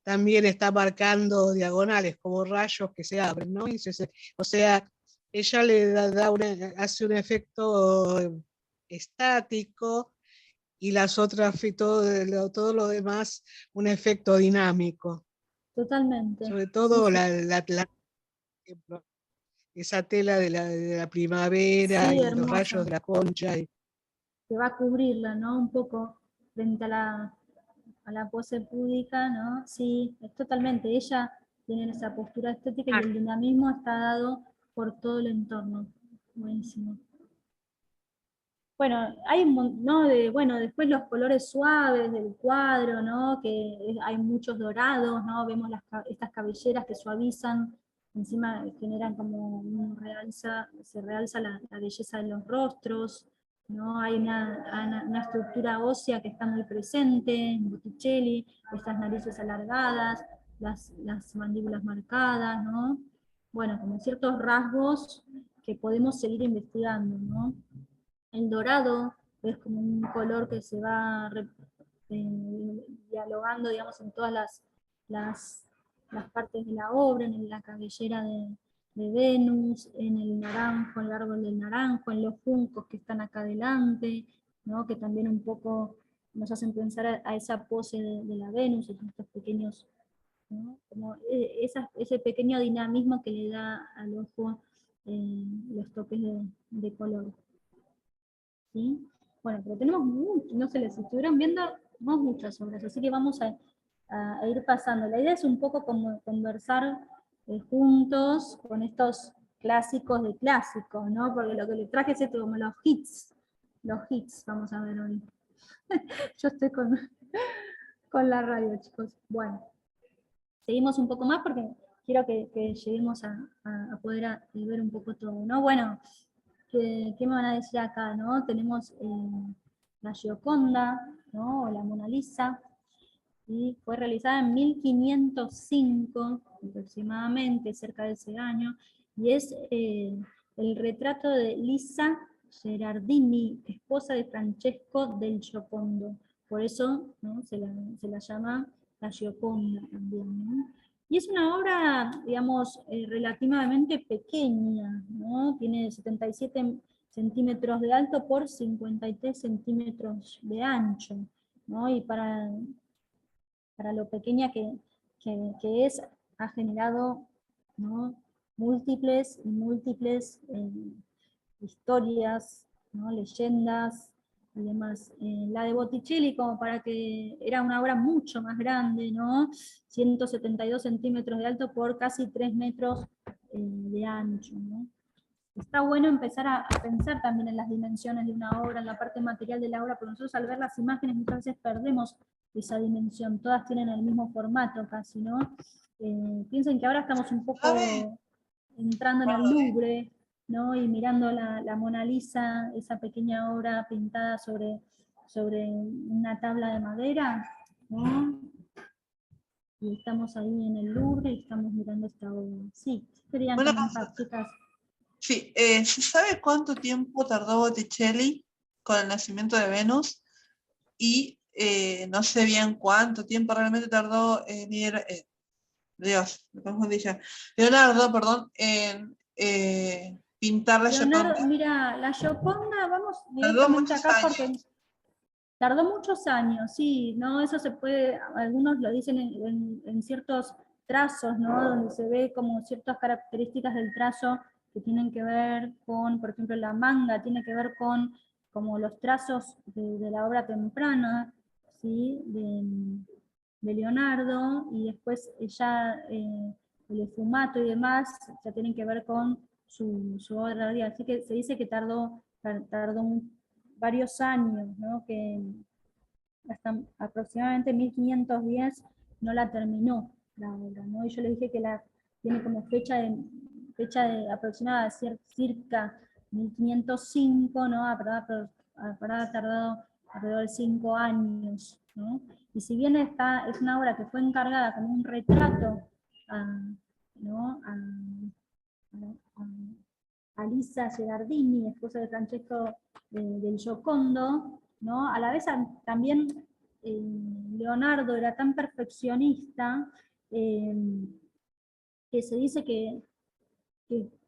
también está marcando diagonales, como rayos que se abren, ¿no? O sea, ella le hace un efecto estático, y las otras, todo lo demás, un efecto dinámico. Totalmente. Sobre Sí, todo sí. esa tela de la primavera Sí, y los rayos hermosa. de la concha. Que va a cubrirla, ¿no? Un poco frente a la pose púdica, ¿no? Sí, es totalmente. Ella tiene esa postura estética y el dinamismo está dado por todo el entorno. Buenísimo. Bueno, hay un montón, ¿no? Bueno, después los colores suaves del cuadro, ¿no? Hay muchos dorados, ¿no? Vemos estas cabelleras que suavizan, encima generan como se realza la belleza de los rostros, ¿no? Hay una estructura ósea que está muy presente en Botticelli, estas narices alargadas, las mandíbulas marcadas, ¿no? Bueno, como ciertos rasgos que podemos seguir investigando, ¿no? El dorado es como un color que se va dialogando, digamos, en todas las partes de la obra, en la cabellera de Venus, en el naranjo, en el árbol del naranjo, en los juncos que están acá adelante, ¿no? Que también un poco nos hacen pensar a esa pose de la Venus, en estos pequeños, ¿no? Como ese pequeño dinamismo que le da al ojo los toques de color. ¿Sí? Bueno, pero tenemos no sé, les estuvieron viendo muchas obras, así que vamos a ir pasando. La idea es un poco como conversar juntos con estos clásicos de clásicos, ¿no? Porque lo que les traje es como los hits vamos a ver hoy. Yo estoy con la radio, chicos. Bueno, seguimos un poco más porque quiero que lleguemos a poder ver un poco todo, ¿no? Bueno, ¿qué me van a decir acá, no? Tenemos la Gioconda, ¿no? O la Mona Lisa, y fue realizada en 1505 aproximadamente, cerca de ese año, y es el retrato de Lisa Gerardini, esposa de Francesco del Giocondo. Por eso, ¿no? se la llama la Gioconda también, ¿no? Y es una obra, digamos, relativamente pequeña, ¿no? Tiene 77 centímetros de alto por 53 centímetros de ancho, ¿no? Y para lo pequeña que es, ha generado, ¿no? múltiples historias, ¿no? Leyendas y demás. La de Botticelli, como para que era una obra mucho más grande, ¿no? 172 centímetros de alto por casi 3 metros de ancho, ¿no? está bueno empezar a pensar también en las dimensiones de una obra, en la parte material de la obra, porque nosotros al ver las imágenes muchas veces perdemos esa dimensión, todas tienen el mismo formato casi, ¿no? Piensen que ahora estamos un poco entrando en el Louvre, ¿no? Y mirando la Mona Lisa, esa pequeña obra pintada sobre una tabla de madera, ¿no? Y estamos ahí en el Louvre y estamos mirando esta obra. Sí, querían Bueno, comentar, chicas. sí, ¿se sabe cuánto tiempo tardó Botticelli con el nacimiento de Venus? Y no sé bien cuánto tiempo realmente tardó Leonardo, perdón, en pintar la Leonardo, Gioconda. mira, la Gioconda, vamos Tardó directamente muchos acá años. porque tardó muchos años, sí, ¿no? Eso se puede, algunos lo dicen en ciertos trazos, ¿no? Donde se ve como ciertas características del trazo que tienen que ver con, por ejemplo, la manga, tiene que ver con como los trazos de la obra temprana, ¿sí? De Leonardo, y después ya el esfumato y demás ya tienen que ver con su obra tardía. Así que se dice que tardó varios años, ¿no? Que hasta aproximadamente 1510 no la terminó la obra, ¿no? Y yo le dije que tiene como fecha de aproximada, circa 1505, ¿no? Habrá tardado alrededor de 5 años, ¿no? Y si bien es una obra que fue encargada como un retrato ¿no? a Lisa Gerardini, esposa de Francesco del Giocondo, ¿no? A la vez también Leonardo era tan perfeccionista que se dice que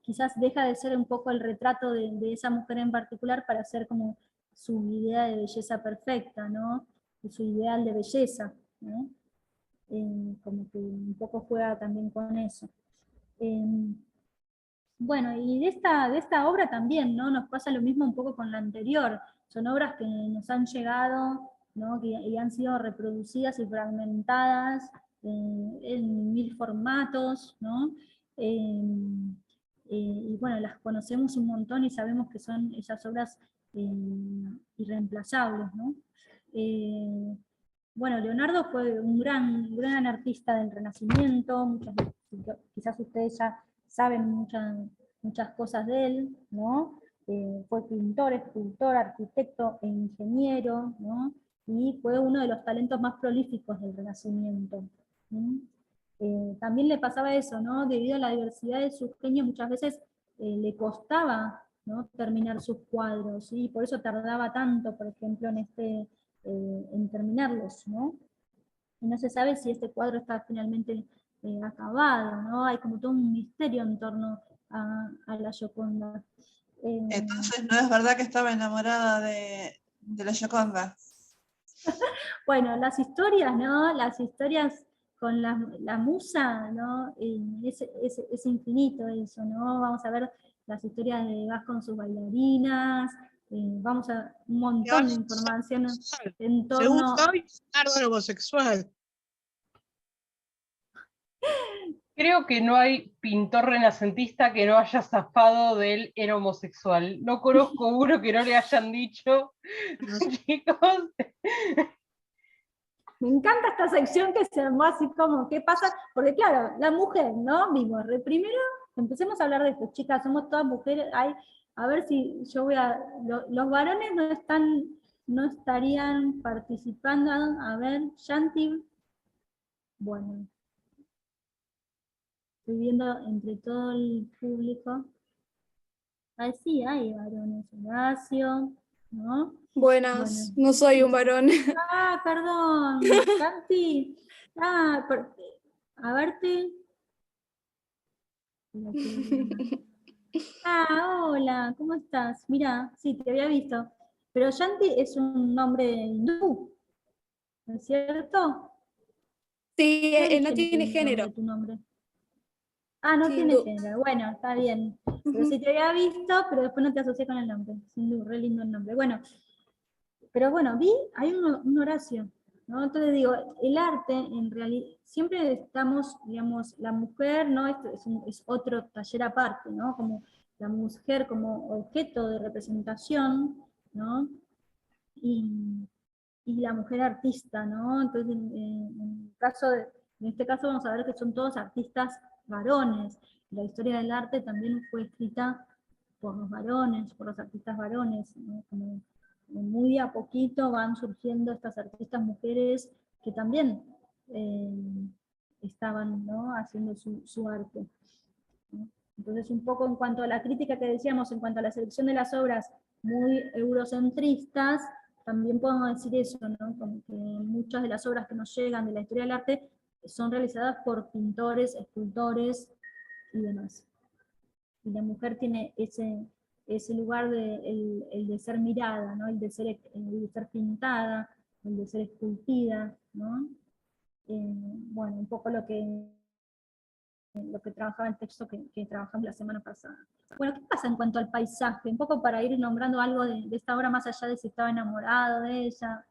quizás deja de ser un poco el retrato de esa mujer en particular para ser como su idea de belleza perfecta, ¿no? Su ideal de belleza, ¿no? Como que un poco juega también con eso. Bueno, y de esta obra también, ¿no? Nos pasa lo mismo un poco con la anterior. Son obras que nos han llegado, ¿no? Y han sido reproducidas y fragmentadas en 1000 formatos, ¿no? Y bueno, las conocemos un montón y sabemos que son esas obras irreemplazables, ¿no? Bueno, Leonardo fue un gran artista del Renacimiento, quizás ustedes ya saben muchas cosas de él, ¿no? Fue pintor, escultor, arquitecto e ingeniero, ¿no? Y fue uno de los talentos más prolíficos del Renacimiento. También le pasaba eso, ¿no? Debido a la diversidad de su genio, muchas veces le costaba, ¿no? Terminar sus cuadros, y por eso tardaba tanto, por ejemplo, en terminarlos, ¿no? Y no se sabe si este cuadro está finalmente acabado, ¿no? Hay como todo un misterio en torno a la Gioconda. Entonces no es verdad que estaba enamorada de la Gioconda. Bueno, las historias, ¿no? Las historias con la musa, ¿no? Es infinito eso, ¿no? Vamos a ver las historias de Gas con sus bailarinas, vamos a un montón de información en torno... Según Freud, Leonardo era homosexual. Creo que no hay pintor renacentista que no haya zafado de él era homosexual. No conozco uno que no le hayan dicho, chicos. Me encanta esta sección que se armó así como, ¿qué pasa? Porque claro, la mujer, ¿no? Vimos, primero empecemos a hablar de esto, chicas, somos todas mujeres, a ver si yo los varones no estarían participando, a ver, Shanti, bueno, estoy viendo entre todo el público, sí, hay varones, Horacio, ¿no? Buenas, Bueno. no soy un varón. Perdón, Santi. A verte. Hola, ¿cómo estás? Mira, sí, te había visto. Pero Shanti es un nombre hindú, ¿no es cierto? Sí, ¿Qué no origen tiene género. tu nombre? No tiene Hindú. género. Bueno, está bien. Pero sí te había visto, pero después no te asocié con el nombre. Hindú, re lindo el nombre. Bueno, pero bueno, hay un Horacio, ¿no? Entonces digo, el arte, en realidad, siempre estamos, digamos, la mujer, ¿no? Es otro taller aparte, ¿no? Como la mujer como objeto de representación, ¿no? Y la mujer artista, ¿no? Entonces, en este caso vamos a ver que son todos artistas varones. La historia del arte también fue escrita por los varones, por los artistas varones, ¿no? Como muy a poquito van surgiendo estas artistas mujeres que también estaban, ¿no? Haciendo su arte, ¿no? Entonces, un poco en cuanto a la crítica que decíamos, en cuanto a la selección de las obras muy eurocentristas, también podemos decir eso, ¿no? Como que muchas de las obras que nos llegan de la historia del arte son realizadas por pintores, escultores y demás. Y la mujer tiene ese lugar el de ser mirada, ¿no? El de ser pintada, el de ser esculpida, ¿no? Bueno, un poco lo que trabajaba el texto que trabajamos la semana pasada. Bueno, ¿qué pasa en cuanto al paisaje? Un poco para ir nombrando algo de esta obra, más allá de si estaba enamorado de ella.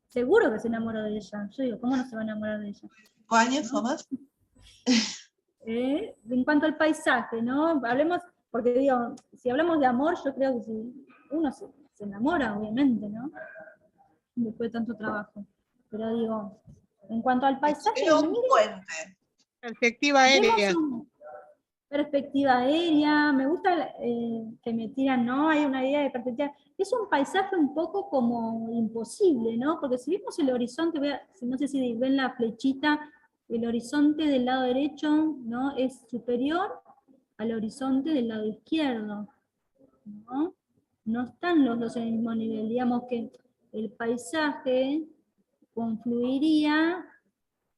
Seguro que se enamoró de ella. Yo digo, ¿cómo no se va a enamorar de ella? ¿5 años o más? En cuanto al paisaje, ¿no? Hablemos, porque digo, si hablamos de amor, yo creo que si uno se enamora, obviamente, ¿no? Después de tanto trabajo. Pero digo, en cuanto al paisaje, Era un puente. Perspectiva aérea. Perspectiva aérea, me gusta que me tiran, ¿no? Hay una idea de perspectiva. Es un paisaje un poco como imposible, ¿no? Porque si vemos el horizonte, no sé si ven la flechita, el horizonte del lado derecho, ¿no? Es superior al horizonte del lado izquierdo, ¿no? No están los dos en el mismo nivel, digamos que el paisaje confluiría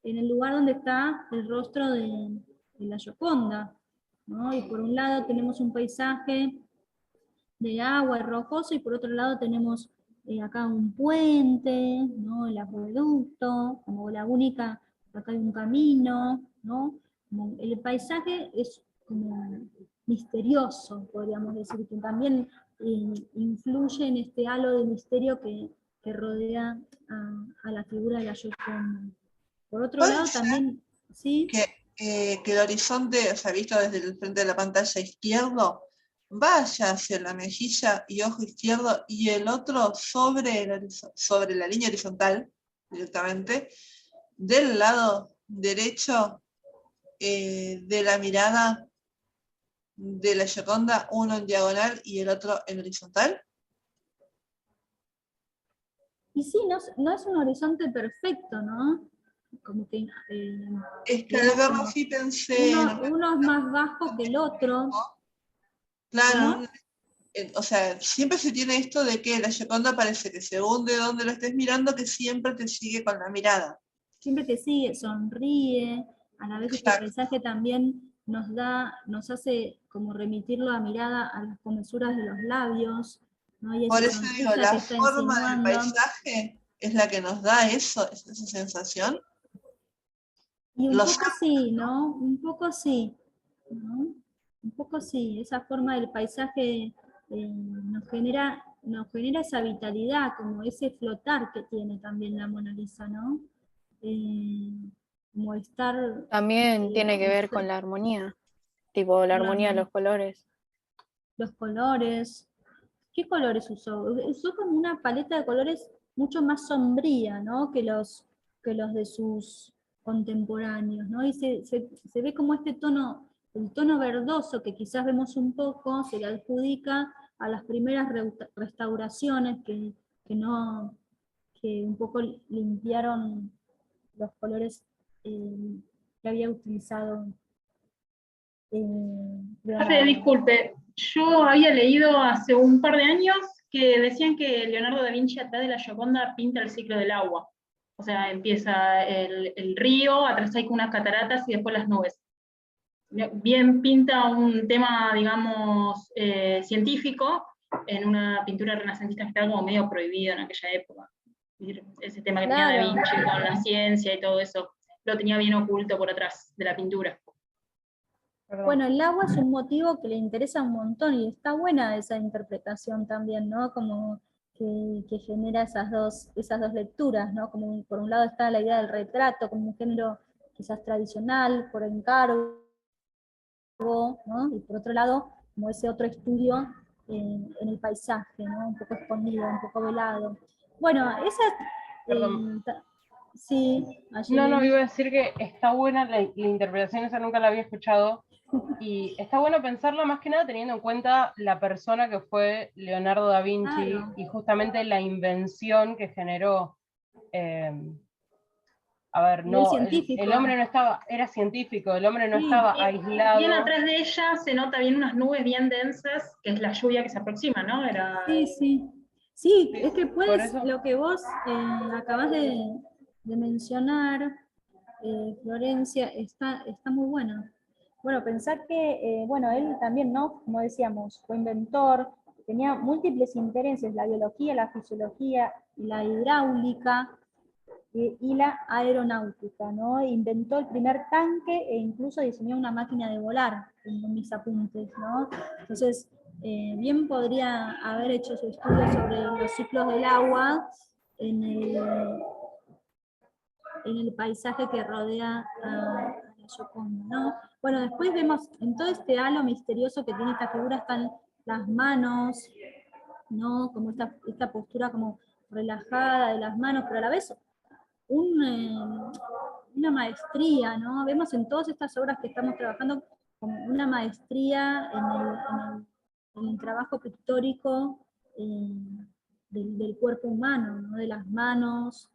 en el lugar donde está el rostro de la Gioconda, ¿no? Y por un lado tenemos un paisaje de agua rocoso, y por otro lado tenemos acá un puente, ¿no? El acueducto, como la única, acá hay un camino, ¿no? Como el paisaje es como misterioso, podríamos decir, que también influye en este halo de misterio que rodea a la figura de la Gioconda. Por otro lado también, ¿sí? Que el horizonte, o sea, visto desde el frente de la pantalla izquierdo, vaya hacia la mejilla y ojo izquierdo, y el otro sobre la línea horizontal, directamente, del lado derecho de la mirada de la Gioconda, uno en diagonal y el otro en horizontal. Y sí, no es un horizonte perfecto, ¿no? Como que... es que al verlo así pensé... Uno es más bajo que el otro. Claro, o sea, siempre se tiene esto de que la Gioconda parece que según de dónde lo estés mirando, que siempre te sigue con la mirada. Siempre te sigue, sonríe, a la vez este paisaje también nos hace como remitir la mirada a las comesuras de los labios, ¿no? Y por eso digo, la forma del paisaje es la que nos da esa sensación. Y un poco sí, ¿no? Un poco sí, ¿no? Un poco sí, esa forma del paisaje nos genera esa vitalidad, como ese flotar que tiene también la Mona Lisa, ¿no? Como estar... También tiene que ver con la armonía, tipo la armonía de los colores. Los colores. ¿Qué colores usó? Usó como una paleta de colores mucho más sombría, ¿no? que los de sus contemporáneos, ¿no? Y se ve como este tono, el tono verdoso que quizás vemos un poco, se le adjudica a las primeras restauraciones que un poco limpiaron los colores que había utilizado. Disculpe, yo había leído hace un par de años que decían que Leonardo da Vinci atrás de la Gioconda pinta el ciclo del agua. O sea, empieza el río, atrás hay unas cataratas y después las nubes. Bien pinta un tema, digamos, científico en una pintura renacentista que estaba como medio prohibido en aquella época. Ese tema que tenía Da Vinci con la ciencia y todo eso, lo tenía bien oculto por atrás de la pintura. Bueno, el agua es un motivo que le interesa un montón, y está buena esa interpretación también, ¿no? Como que genera esas dos lecturas, ¿no? Como por un lado está la idea del retrato como un género quizás tradicional, por encargo, ¿no? Y por otro lado, como ese otro estudio en el paisaje, ¿no? Un poco escondido, un poco velado. Bueno, esa... Perdón. Sí, no, iba a decir que está buena la interpretación, esa nunca la había escuchado, y está bueno pensarla más que nada teniendo en cuenta la persona que fue Leonardo da Vinci, Claro. y justamente la invención que generó. A ver, Y el no, científico. el hombre no estaba, era científico, el hombre no Sí. estaba Bien aislado. atrás de ella se nota bien unas nubes bien densas, que es la lluvia que se aproxima, ¿no? Sí, sí. Sí, Sí, es que por puedes, eso. lo que vos acabas de mencionar, Florencia, está muy bueno. Bueno, pensar que, bueno, él también, ¿no? Como decíamos, fue inventor, tenía múltiples intereses, la biología, la fisiología, la hidráulica y la aeronáutica, ¿no? Inventó el primer tanque e incluso diseñó una máquina de volar, en mis apuntes, ¿no? Entonces, bien podría haber hecho su estudio sobre los ciclos del agua en el paisaje que rodea a la Gioconda, ¿no? Bueno, después vemos, en todo este halo misterioso que tiene esta figura están las manos, ¿no? Como esta postura como relajada de las manos, pero a la vez una maestría, ¿no? Vemos en todas estas obras que estamos trabajando como una maestría en el trabajo pictórico del cuerpo humano, ¿no? De las manos.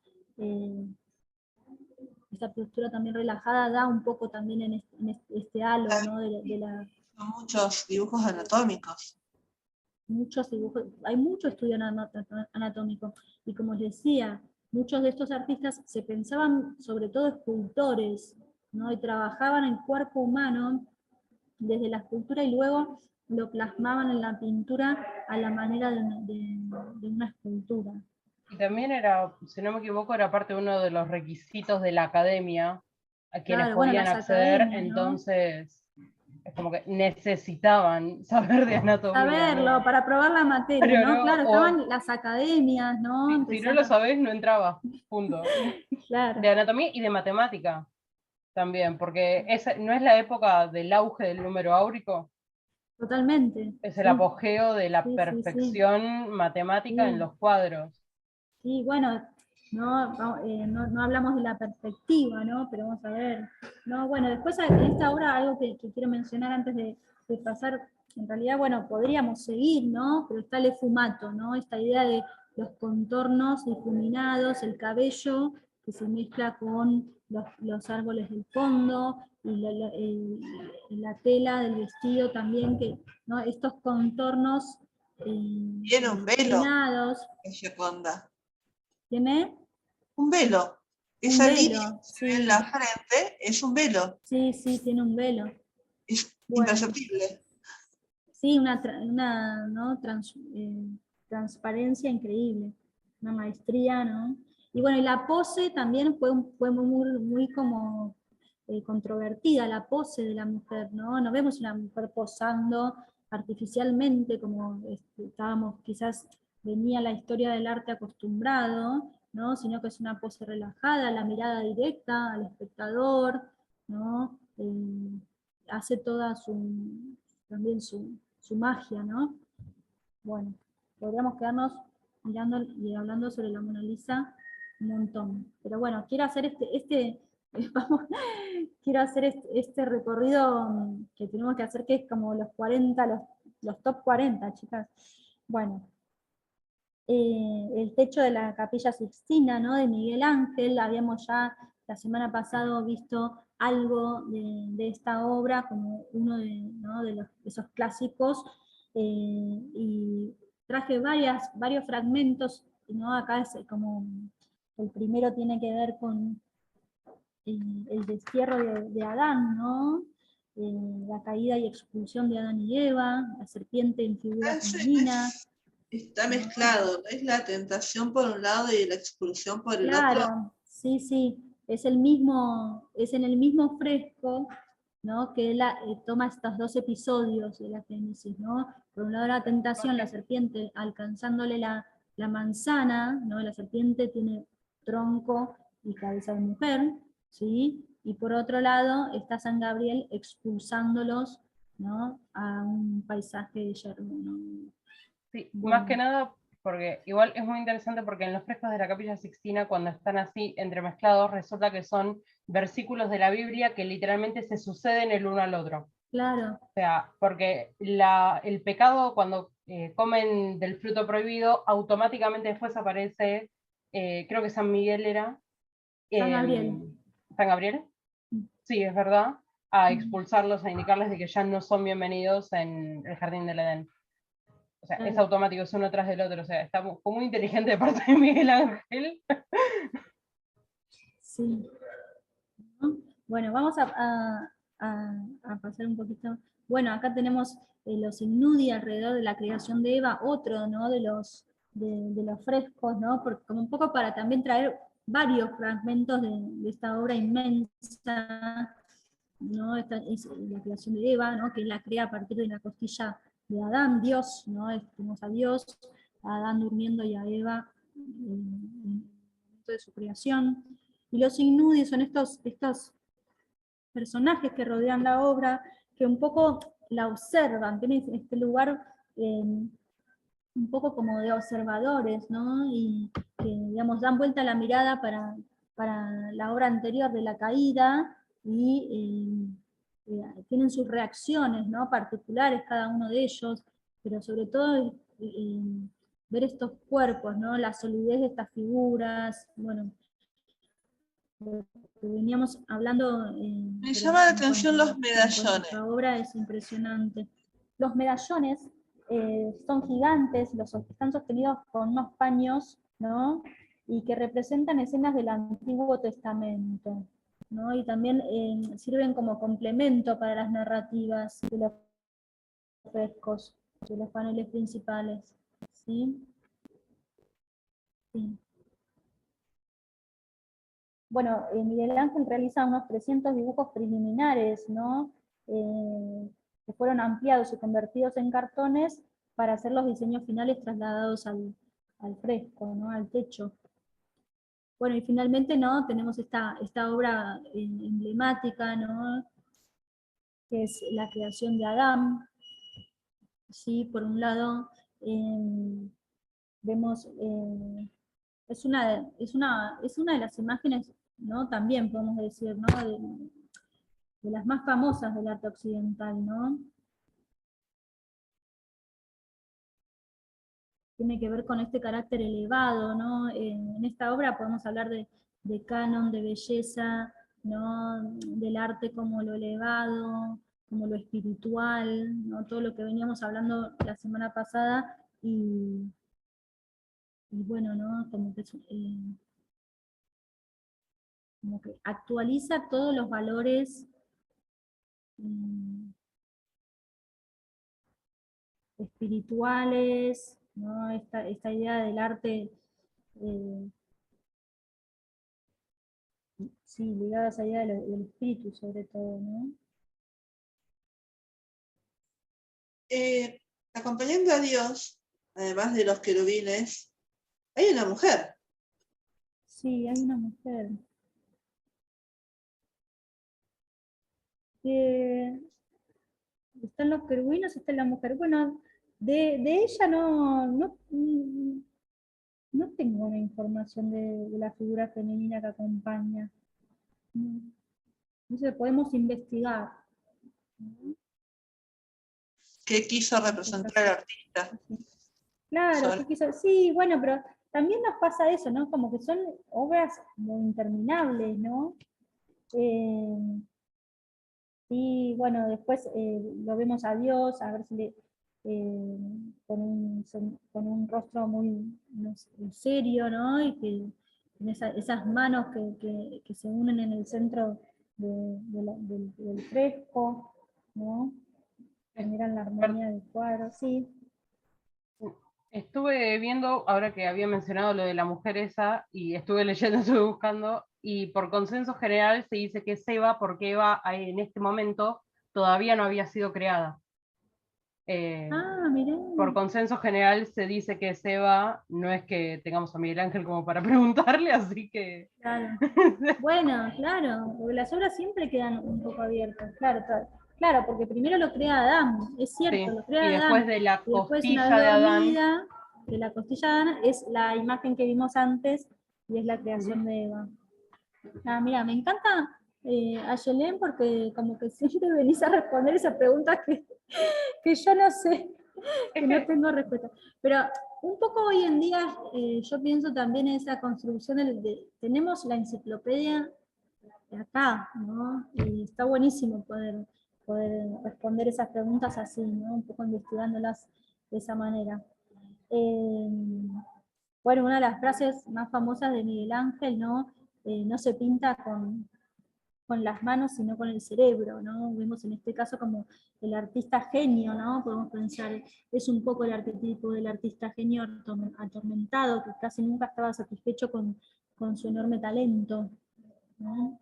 Esta postura también relajada da un poco también en este halo, ¿no? de la... Son muchos dibujos anatómicos. Muchos dibujos, hay mucho estudio anatómico, y como les decía, muchos de estos artistas se pensaban sobre todo escultores, ¿no? Y trabajaban el cuerpo humano desde la escultura y luego lo plasmaban en la pintura a la manera de una escultura. Y también era, si no me equivoco, era parte de uno de los requisitos de la academia a quienes Claro, bueno, podían las acceder, academias, ¿no? entonces es como que necesitaban saber de anatomía. Saberlo, ¿no? para probar la materia, Pero ¿no? no, Claro, estaban las academias, ¿no? si no lo sabés, no entraba, punto. Claro. De anatomía y de matemática también, porque no es la época del auge del número áurico. Totalmente. Es sí. el apogeo de la Sí, sí, perfección matemática en Sí. los cuadros. Sí, bueno, no hablamos de la perspectiva, ¿no? Pero vamos a ver. No, bueno, después en esta obra algo que quiero mencionar antes de pasar, en realidad, bueno, podríamos seguir, ¿no? Pero está el efumato, ¿no? Esta idea de los contornos difuminados, el cabello que se mezcla con los árboles del fondo, y la tela del vestido también, ¿no? Estos contornos Tiene un velo, difusinados. en Gioconda. ¿Tiene? Un velo. Un Esa velo, línea que se ve en la frente es un velo. Sí, tiene un velo. Es Bueno. imperceptible. Sí, ¿no? Transparencia increíble, una maestría, ¿no? Y bueno, y la pose también fue muy como controvertida, la pose de la mujer, ¿no? No vemos una mujer posando artificialmente como estábamos, quizás venía la historia del arte acostumbrado, ¿no? Sino que es una pose relajada, la mirada directa al espectador, ¿no? Hace toda también su magia, ¿no? Bueno, podríamos quedarnos mirando y hablando sobre la Mona Lisa un montón. Pero bueno, quiero hacer quiero hacer este recorrido que tenemos que hacer, que es como los 40, los top 40, chicas. Bueno, el techo de la Capilla Sixtina, ¿no? De Miguel Ángel, habíamos ya la semana pasada visto algo de esta obra como uno de esos clásicos, y traje varios fragmentos, ¿no? Acá es como, el primero tiene que ver con el destierro de Adán, ¿no? La caída y expulsión de Adán y Eva, la serpiente en figura femenina. Está mezclado, es la tentación por un lado y la expulsión por el otro. Claro, sí, es en el mismo fresco, ¿no? Que él toma estos dos episodios de la Génesis, ¿no? Por un lado la tentación, la serpiente alcanzándole la manzana, ¿no? La serpiente tiene tronco y cabeza de mujer, ¿sí? Y por otro lado está San Gabriel expulsándolos ¿no? A un paisaje de yermo, ¿no? Sí, Bueno. más que nada, porque igual es muy interesante porque en los frescos de la Capilla Sixtina, cuando están así entremezclados, resulta que son versículos de la Biblia que literalmente se suceden el uno al otro. Claro. O sea, porque el pecado, cuando comen del fruto prohibido, automáticamente después aparece, creo que San Miguel era. San Gabriel. ¿San Gabriel? Sí, es verdad. A expulsarlos, a indicarles de que ya no son bienvenidos en el jardín del Edén. O sea, es automático, es uno tras del otro. O sea, está muy inteligente de parte de Miguel Ángel. Sí. Bueno, vamos a pasar un poquito. Bueno, acá tenemos los Ignudi alrededor de la creación de Eva, otro, ¿no? de los frescos, ¿no? Porque como un poco para también traer varios fragmentos de esta obra inmensa, ¿no? Esta es la creación de Eva, ¿no? Que la crea a partir de la costilla de Adán, Dios, ¿no? Tenemos a Dios, a Adán durmiendo y a Eva en el momento de su creación. Y los Ignudi son estos personajes que rodean la obra, que un poco la observan, tienen este lugar un poco como de observadores, ¿no? Y que, digamos, dan vuelta la mirada para la obra anterior de la caída, y tienen sus reacciones, ¿no? Particulares cada uno de ellos, pero sobre todo ver estos cuerpos, ¿no? La solidez de estas figuras, bueno, que veníamos hablando. Me llama la atención los En medallones. esta obra es impresionante. Los medallones son gigantes, están sostenidos con unos paños, ¿no? Y que representan escenas del Antiguo Testamento, ¿no? Y también sirven como complemento para las narrativas de los frescos, de los paneles principales. ¿Sí? Sí. Bueno, Miguel Ángel realiza unos 300 dibujos preliminares, ¿no? Que fueron ampliados y convertidos en cartones para hacer los diseños finales trasladados al fresco, ¿no? Al techo. Bueno, y finalmente, ¿no? Tenemos esta obra emblemática, ¿no? Que es la creación de Adán. Sí, por un lado, vemos, es una de las imágenes, ¿no? También podemos decir, ¿no? De las más famosas del arte occidental, ¿no? Tiene que ver con este carácter elevado, ¿no? En esta obra podemos hablar de canon, de belleza, ¿no? Del arte como lo elevado, como lo espiritual, ¿no? Todo lo que veníamos hablando la semana pasada, y bueno, ¿no? Como que actualiza todos los valores espirituales, ¿no? Esta idea del arte, sí, ligada a esa idea del espíritu sobre todo, ¿no? Acompañando a Dios, además de los querubines, hay una mujer. Sí, hay una mujer. Están los querubines, está la mujer. Bueno, de ella no tengo una información de la figura femenina que acompaña. No sé, podemos investigar. ¿Qué quiso representar el artista? Claro, ¿qué quiso? Sí, bueno, pero también nos pasa eso, ¿no? Como que son obras muy interminables, ¿no? Y bueno, después lo vemos a Dios, a ver si con un rostro muy, no sé, serio, ¿no? Y que con esas manos que se unen en el centro del fresco, ¿no? Generan la armonía del cuadro, sí. Estuve viendo, ahora que había mencionado lo de la mujer esa, y estuve leyendo, estuve buscando, y por consenso general se dice que es Eva, porque Eva en este momento todavía no había sido creada. Mirá. Por consenso general se dice que es Eva, no es que tengamos a Miguel Ángel como para preguntarle, así que... Claro. Bueno, claro, porque las obras siempre quedan un poco abiertas, claro. Claro, porque primero lo crea Adán, es cierto, Sí, lo crea y Adán. después de la Y después, una costilla vez de Adán. dormida, de la costilla de Adán, es la imagen que vimos antes, y es la creación de Eva. Ah, mira, me encanta Ayelén, porque como que siempre venís a responder esas preguntas que yo no sé, que no tengo respuesta. Pero un poco hoy en día yo pienso también en esa construcción, tenemos la enciclopedia de acá, ¿no? Y está buenísimo poder responder esas preguntas así, ¿no? Un poco investigándolas de esa manera. Bueno, una de las frases más famosas de Miguel Ángel, ¿no? No se pinta con las manos, sino con el cerebro, ¿no? Vemos en este caso como el artista genio, ¿no? Podemos pensar, es un poco el arquetipo del artista genio atormentado, que casi nunca estaba satisfecho con su enorme talento, ¿no?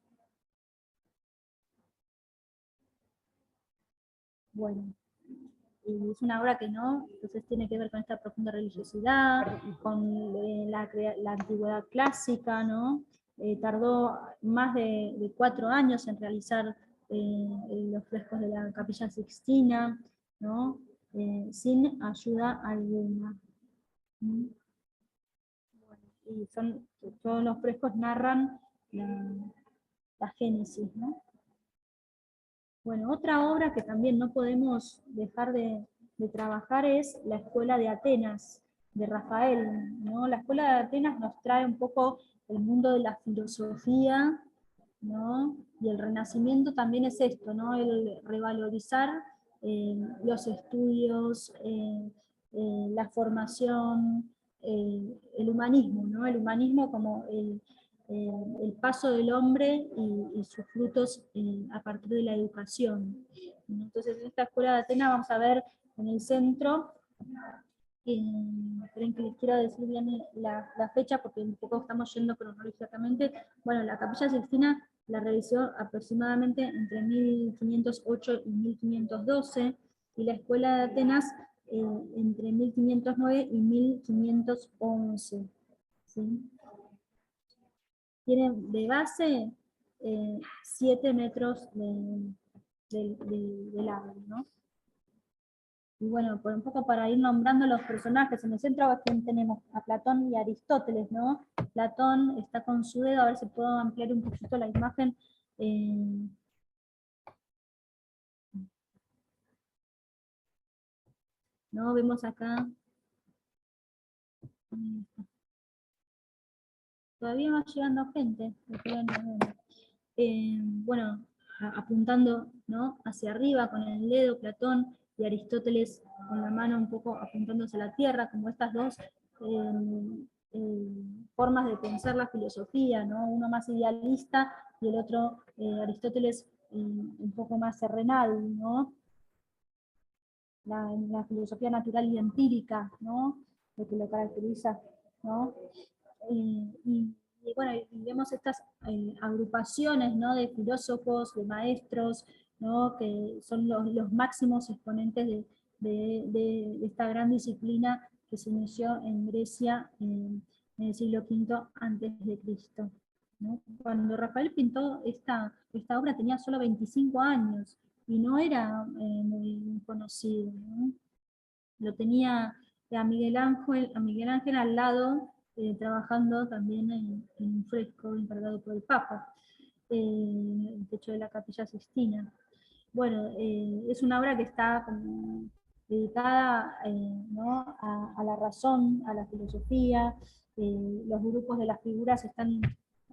Bueno, y es una obra que no, entonces tiene que ver con esta profunda religiosidad, con la antigüedad clásica, ¿no? Tardó más de 4 años en realizar los frescos de la Capilla Sixtina, ¿no? Sin ayuda alguna. ¿Mm? Bueno, y todos los frescos narran la Génesis, ¿no? Bueno, otra obra que también no podemos dejar de trabajar es la Escuela de Atenas, de Rafael, ¿no? La Escuela de Atenas nos trae un poco el mundo de la filosofía, ¿no? Y el Renacimiento también es esto, ¿no? El revalorizar los estudios, la formación, el humanismo, ¿no? El humanismo como el paso del hombre y sus frutos a partir de la educación. Entonces, en esta Escuela de Atenas vamos a ver en el centro, esperen que les quiero decir bien la fecha, porque un poco estamos yendo cronológicamente. Bueno, la Capilla Sixtina la realizó aproximadamente entre 1508 y 1512, y la Escuela de Atenas entre 1509 y 1511. ¿Sí? Tiene de base 7 metros de largo, ¿no? Y bueno, por un poco para ir nombrando los personajes, en el centro aquí tenemos a Platón y Aristóteles, ¿no? Platón está con su dedo, a ver si puedo ampliar un poquito la imagen. ¿No? Vemos acá. Todavía va llegando gente. Bueno, apuntando, ¿no? Hacia arriba con el dedo, Platón, y Aristóteles con la mano un poco apuntándose a la tierra, como estas dos formas de pensar la filosofía, ¿no? Uno más idealista y el otro, Aristóteles, un poco más terrenal, ¿no? La filosofía natural y empírica, ¿no? Lo que lo caracteriza, ¿no? Y bueno, y vemos estas agrupaciones, ¿no? De filósofos, de maestros, ¿no? Que son los máximos exponentes de esta gran disciplina que se inició en Grecia en el siglo V antes de Cristo, ¿no? Cuando Rafael pintó esta obra tenía solo 25 años y no era muy conocido, ¿no? Lo tenía a Miguel Ángel al lado, trabajando también en un fresco encargado por el Papa, en el techo de la Capilla Sixtina. Bueno, es una obra que está como dedicada ¿no? a la razón, a la filosofía. Los grupos de las figuras están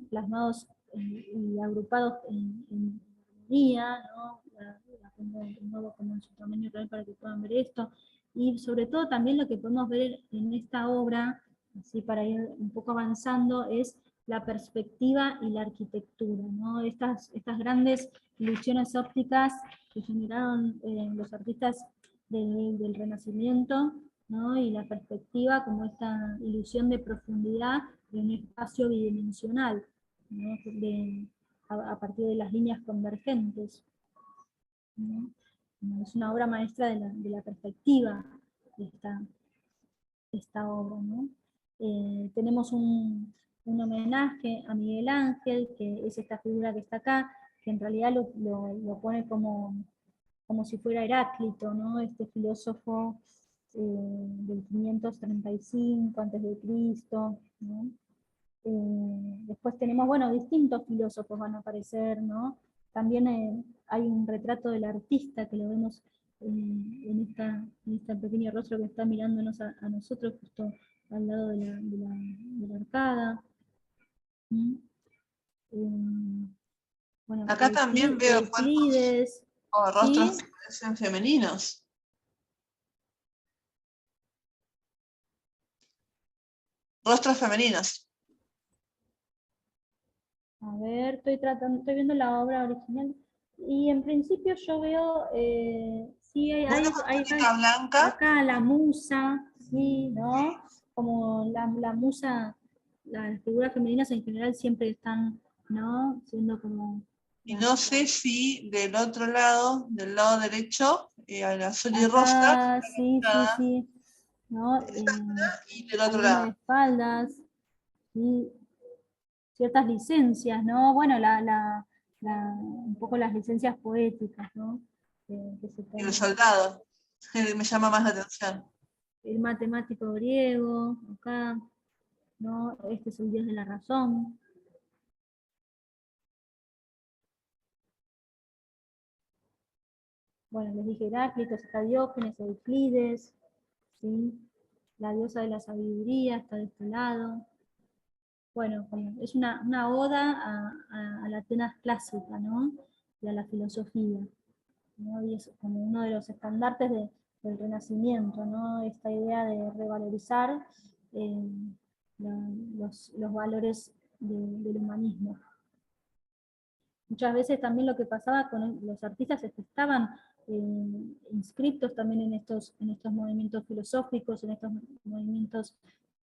plasmados y agrupados en armonía, ¿no? La pongo de nuevo como en su tamaño real para que puedan ver esto. Y sobre todo también lo que podemos ver en esta obra, así para ir un poco avanzando, es la perspectiva y la arquitectura, ¿no? Estas grandes ilusiones ópticas que generaron los artistas del Renacimiento, ¿no? Y la perspectiva como esta ilusión de profundidad de un espacio bidimensional, ¿no? A partir de las líneas convergentes, ¿no? Es una obra maestra de la perspectiva de esta obra, ¿no? Tenemos un homenaje a Miguel Ángel, que es esta figura que está acá, que en realidad lo pone como como si fuera Heráclito, ¿no? Este filósofo del 535 a.C., ¿no? Después tenemos, bueno, distintos filósofos van a aparecer, ¿no? También hay un retrato del artista que lo vemos en este pequeño rostro que está mirándonos a nosotros, justo al lado de la arcada. ¿Mm? Bueno, Acá también veo Euclides, o rostros ¿sí? que parecen femeninos. Rostros femeninos. A ver, estoy viendo la obra original. Y en principio yo veo, sí, hay Túnica blanca. acá la musa, sí, ¿no? Como la musa, las figuras femeninas en general siempre están, ¿no? Siendo como... Y no sé si del otro lado, del lado derecho, al azul y acá, rosa, sí, ¿no? y del otro alguna de lado. espaldas, ¿sí? Ciertas licencias, ¿no? Bueno, un poco las licencias poéticas, ¿no? Que se Y el toman. soldado, que me llama más la atención. El matemático griego, acá, ¿no? Este es el dios de la razón. Bueno, les dije Heráclito, está Diógenes, Euclides, ¿sí? La diosa de la sabiduría está de este lado. Bueno, es una oda a la Atenas clásica, ¿no? Y a la filosofía, ¿no? Y es como uno de los estandartes del Renacimiento, ¿no? Esta idea de revalorizar los valores del humanismo. Muchas veces también lo que pasaba con los artistas es que estaban inscritos también en estos movimientos filosóficos, en estos movimientos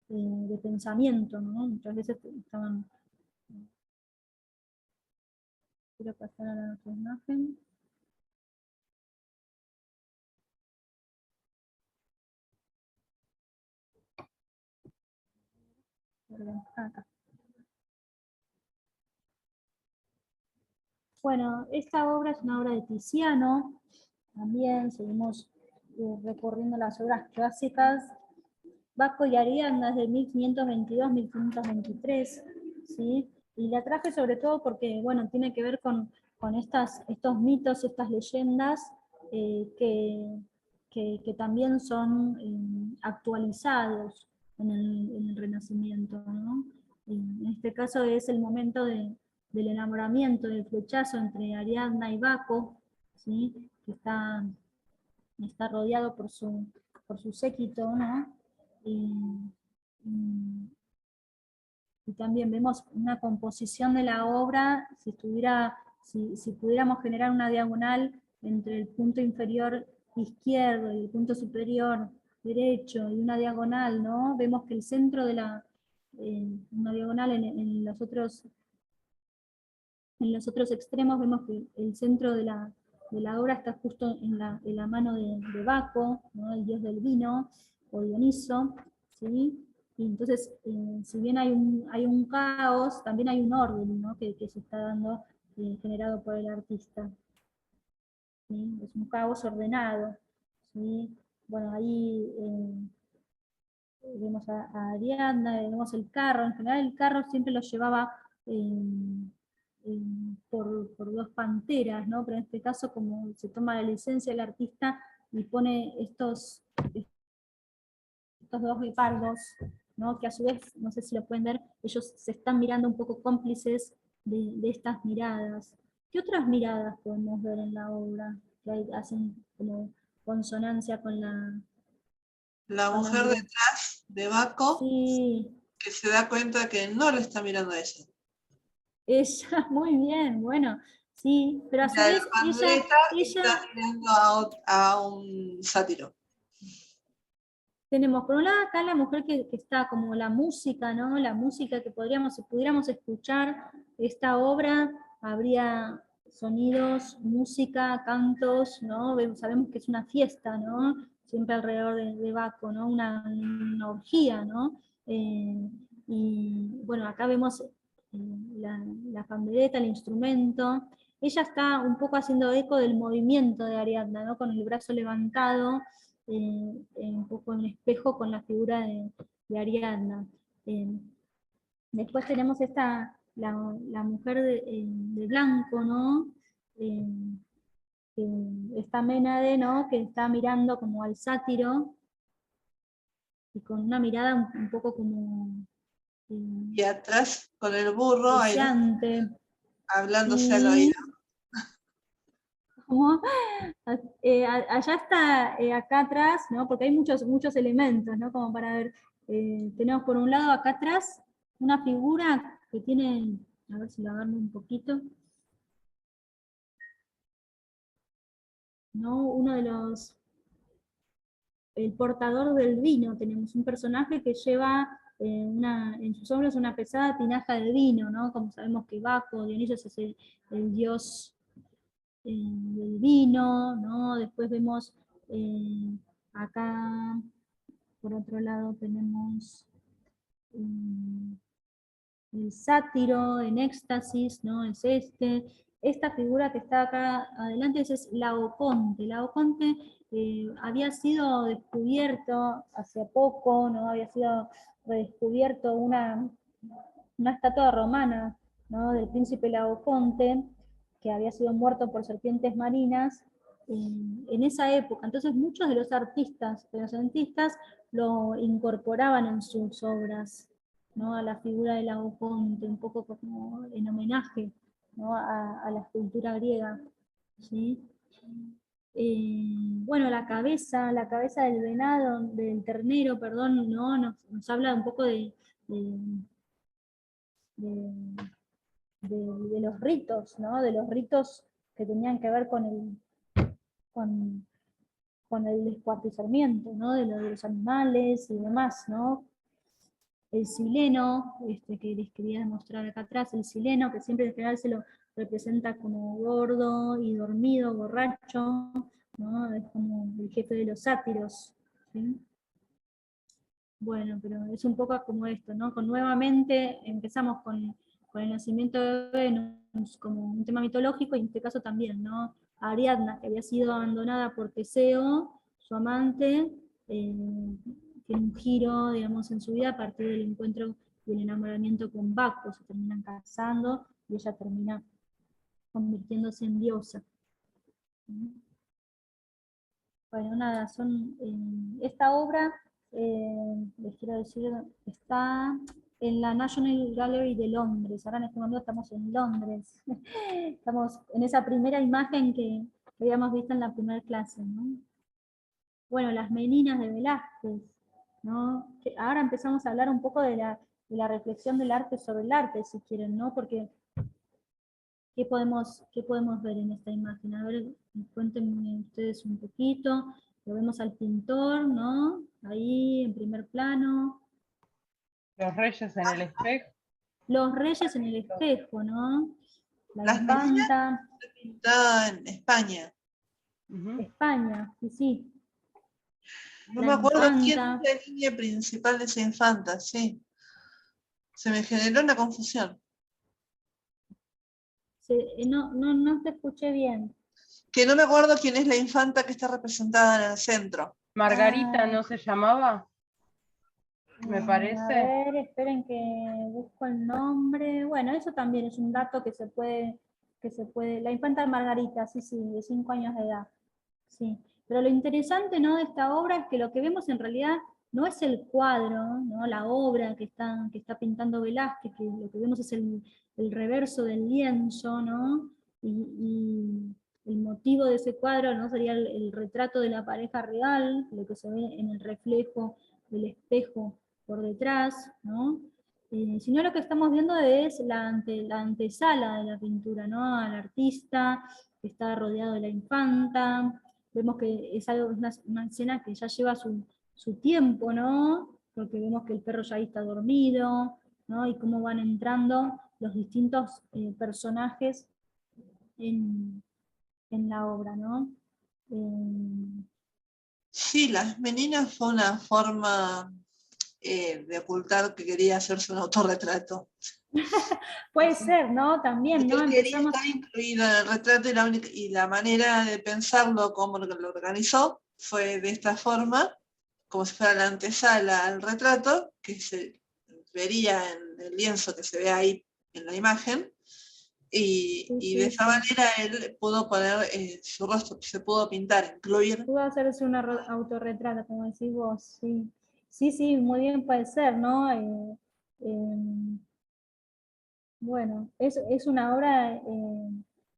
de pensamiento, ¿no? Muchas veces estaban... Quiero pasar a la otra imagen. Perdón, acá. Bueno, esta obra es una obra de Tiziano, también seguimos recorriendo las obras clásicas. Bacco y Ariadna es de 1522-1523, ¿sí? Y la traje sobre todo porque, bueno, tiene que ver con estos mitos, estas leyendas que también son actualizados en el Renacimiento, ¿no? En este caso es el momento del enamoramiento, del flechazo entre Ariadna y Baco, ¿sí? Que está rodeado por su séquito, ¿no? Y también vemos una composición de la obra, si pudiéramos generar una diagonal entre el punto inferior izquierdo y el punto superior derecho, y una diagonal, ¿no? Vemos que el centro de una diagonal en los otros extremos, vemos que el centro de la obra está justo en la mano de Baco, ¿no? El dios del vino, o Dioniso, ¿sí? Y entonces, si bien hay un caos, también hay un orden, ¿no? que se está dando, generado por el artista. ¿Sí? Es un caos ordenado, ¿sí? Bueno, ahí vemos a Ariadna, vemos el carro. En general el carro siempre lo llevaba por dos panteras, ¿no? Pero en este caso, como se toma la licencia del artista y pone estos dos guepardos, ¿no? Que a su vez, no sé si lo pueden ver, ellos se están mirando un poco cómplices de estas miradas. ¿Qué otras miradas podemos ver en la obra que hacen como consonancia con la mujer detrás de Baco, sí, que se da cuenta que no le está mirando a ella? Ella, muy bien, bueno, sí, pero a su La vez pandereta ella está mirando a un sátiro. tenemos por un lado acá la mujer que está como la música, ¿no? La música que si pudiéramos escuchar esta obra, habría sonidos, música, cantos, ¿no? Sabemos que es una fiesta, ¿no? Siempre alrededor de Baco, ¿no? Una orgía, ¿no? Y bueno, acá vemos la pandereta, el instrumento, ella está un poco haciendo eco del movimiento de Ariadna, ¿no? Con el brazo levantado, un poco en espejo con la figura de Ariadna. Después tenemos la mujer de blanco, ¿no? Esta Ménade, ¿no? Que está mirando como al sátiro, y con una mirada un poco como... Y atrás, con el burro, ahí, deseante. hablándose al oído. Como, allá está, acá atrás, ¿no? Porque hay muchos elementos, ¿no? Como para ver, tenemos por un lado acá atrás una figura que tiene, a ver si lo agarro un poquito, ¿no? Uno de el portador del vino, tenemos un personaje que lleva en sus hombros una pesada tinaja de vino, ¿no? Como sabemos que Baco, Dionisio es el dios del vino, ¿no? Después vemos acá, por otro lado tenemos el sátiro en éxtasis, ¿no? Es esta figura que está acá adelante es Laoconte. Laoconte había sido descubierto hace poco, ¿no? Había sido redescubierto una estatua romana, ¿no? Del príncipe Laoconte, que había sido muerto por serpientes marinas en esa época. Entonces muchos de los artistas renacentistas lo incorporaban en sus obras, ¿no? A la figura de Laoconte, un poco como en homenaje, ¿no? a la escultura griega, ¿sí? Bueno, la cabeza del venado, del ternero, perdón, ¿no? Nos habla un poco de los ritos, ¿no? De los ritos que tenían que ver con el descuartizamiento, ¿no? De los animales y demás, ¿no? El sileno, que les quería mostrar acá atrás, el sileno, que siempre en general se lo representa como gordo y dormido, borracho, ¿no? Es como el jefe de los sátiros, ¿sí? Bueno, pero es un poco como esto, ¿no? Nuevamente empezamos con el nacimiento de Venus como un tema mitológico, y en este caso también, ¿no? Ariadna, que había sido abandonada por Teseo, su amante, tiene un giro, digamos, en su vida a partir del encuentro y el enamoramiento con Baco, se terminan casando y ella termina convirtiéndose en diosa. Bueno, nada, esta obra, les quiero decir, está en la National Gallery de Londres. Ahora en este momento estamos en Londres. Estamos en esa primera imagen que habíamos visto en la primera clase, ¿no? Bueno, las Meninas de Velázquez, ¿no? Ahora empezamos a hablar un poco de la reflexión del arte sobre el arte, si quieren, ¿no? Porque, ¿qué podemos ver en esta imagen? A ver, cuéntenme ustedes un poquito. Lo vemos al pintor, ¿no? Ahí en primer plano. Los reyes en el espejo. Los reyes en el espejo, ¿no? Las Meninas pintadas en España. España, sí. No me acuerdo quién es la línea principal de esa infanta, sí. Se me generó una confusión. No te escuché bien. Que no me acuerdo quién es la infanta que está representada en el centro. Margarita, ¿no se llamaba? Me parece. A ver, esperen que busco el nombre. Bueno, eso también es un dato que se puede, la infanta Margarita, sí, de 5 años de edad. Sí. Pero lo interesante, ¿no?, de esta obra es que lo que vemos en realidad no es el cuadro, ¿no?, la obra que está pintando Velázquez, que lo que vemos es el reverso del lienzo, ¿no? Y el motivo de ese cuadro, ¿no?, sería el retrato de la pareja real, lo que se ve en el reflejo del espejo por detrás, ¿no? Sino lo que estamos viendo es la antesala de la pintura, ¿no? Al artista que está rodeado de la infanta. Vemos que es una escena que ya lleva su tiempo, ¿no? Porque vemos que el perro ya ahí está dormido, ¿no? Y cómo van entrando los distintos personajes en la obra, ¿no? Sí, Las Meninas fue una forma de ocultar que quería hacerse un autorretrato. Puede ser, ¿no? También, ¿no? Él quería Empezamos... estar incluido en el retrato y la manera de pensarlo, cómo lo organizó, fue de esta forma, como si fuera la antesala al retrato, que se vería en el lienzo que se ve ahí en la imagen, y de esa manera él pudo poner su rostro, se pudo pintar, incluir. Pudo hacerse una autorretrato, como decís vos, sí. Sí, muy bien puede ser, ¿no? Bueno, es una obra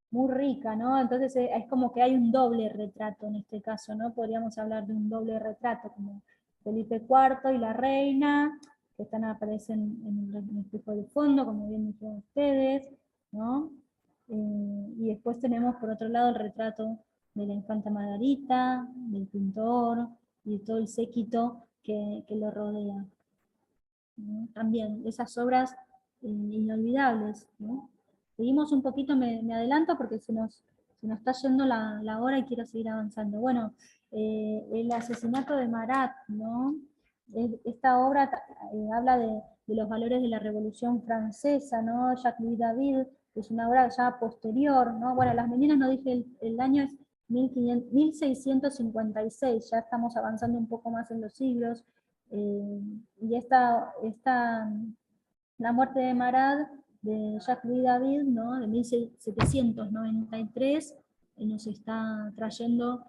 muy rica, ¿no? Entonces es como que hay un doble retrato en este caso, ¿no? Podríamos hablar de un doble retrato, como Felipe IV y la reina, que aparecen en el espejo del fondo, como bien dijeron ustedes, ¿no? Y después tenemos por otro lado el retrato de la infanta Margarita, del pintor, y de todo el séquito que lo rodea, ¿no? También esas obras inolvidables, ¿no? Seguimos un poquito, me adelanto porque se nos está yendo la hora y quiero seguir avanzando. Bueno, el asesinato de Marat, ¿no? Esta obra habla de los valores de la Revolución Francesa, ¿no? Jacques-Louis David, es una obra ya posterior, ¿no? Bueno, las meninas no dije el año es 1656, ya estamos avanzando un poco más en los siglos, y la muerte de Marat, de Jacques-Louis David, ¿no? De 1793, nos está trayendo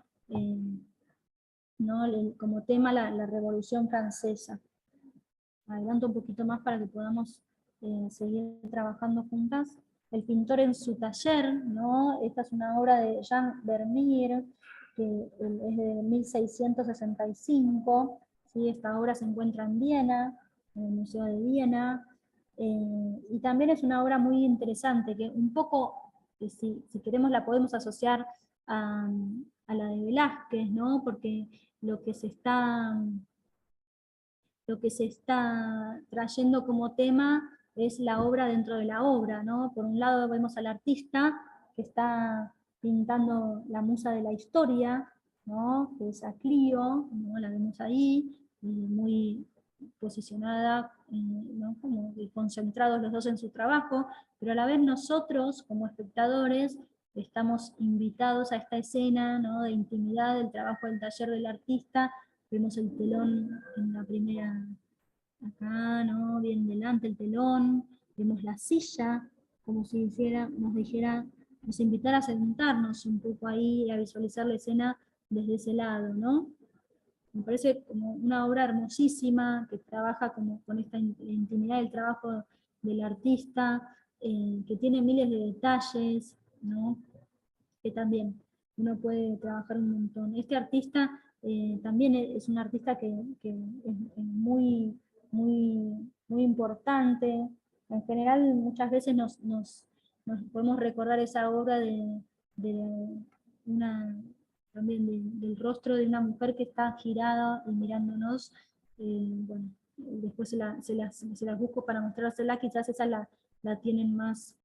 ¿no? como tema la Revolución Francesa. Adelanto un poquito más para que podamos seguir trabajando juntas. El pintor en su taller, ¿no? Esta es una obra de Jean Vermeer, que es de 1665, ¿sí? Esta obra se encuentra en Viena, en el Museo de Viena, y también es una obra muy interesante, que un poco, si queremos, la podemos asociar a la de Velázquez, ¿no? Porque lo que se está trayendo como tema es la obra dentro de la obra, ¿no? Por un lado vemos al artista que está pintando la musa de la historia, ¿no? Que es a Clio, ¿no? La vemos ahí, muy posicionada, ¿no? Como concentrados los dos en su trabajo, pero a la vez nosotros, como espectadores, estamos invitados a esta escena, ¿no? De intimidad, del trabajo del taller del artista. Vemos el telón en la primera, acá, ¿no? Bien delante el telón, vemos la silla, como si nos invitara a sentarnos un poco ahí, a visualizar la escena desde ese lado, ¿no? Me parece como una obra hermosísima, que trabaja como con esta intimidad del trabajo del artista, que tiene miles de detalles, ¿no? Que también uno puede trabajar un montón. Este artista también es un artista que es muy, muy importante. En general, muchas veces nos podemos recordar esa obra del rostro de una mujer que está girada y mirándonos. Bueno, después se las busco para mostrárselas, quizás esa la tienen más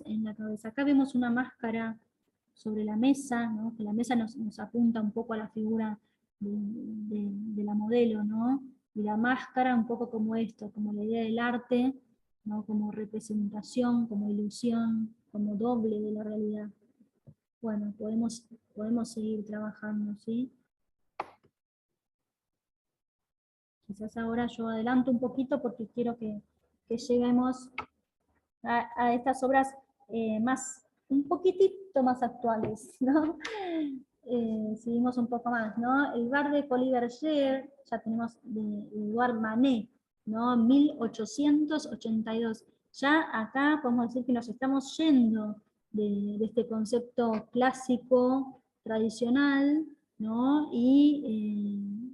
en la cabeza. Acá vemos una máscara sobre la mesa, ¿no? Que la mesa nos apunta un poco a la figura de la modelo, ¿no? Y la máscara un poco como esto, como la idea del arte, ¿no? Como representación, como ilusión, como doble de la realidad. Bueno, podemos seguir trabajando, ¿sí? Quizás ahora yo adelanto un poquito porque quiero que lleguemos a estas obras un poquitito más actuales, ¿no? Seguimos un poco más, ¿no? El bar de Folies Bergère, ya tenemos de Edouard Manet, ¿no? 1882. Ya acá podemos decir que nos estamos yendo de este concepto clásico, tradicional, ¿no? Y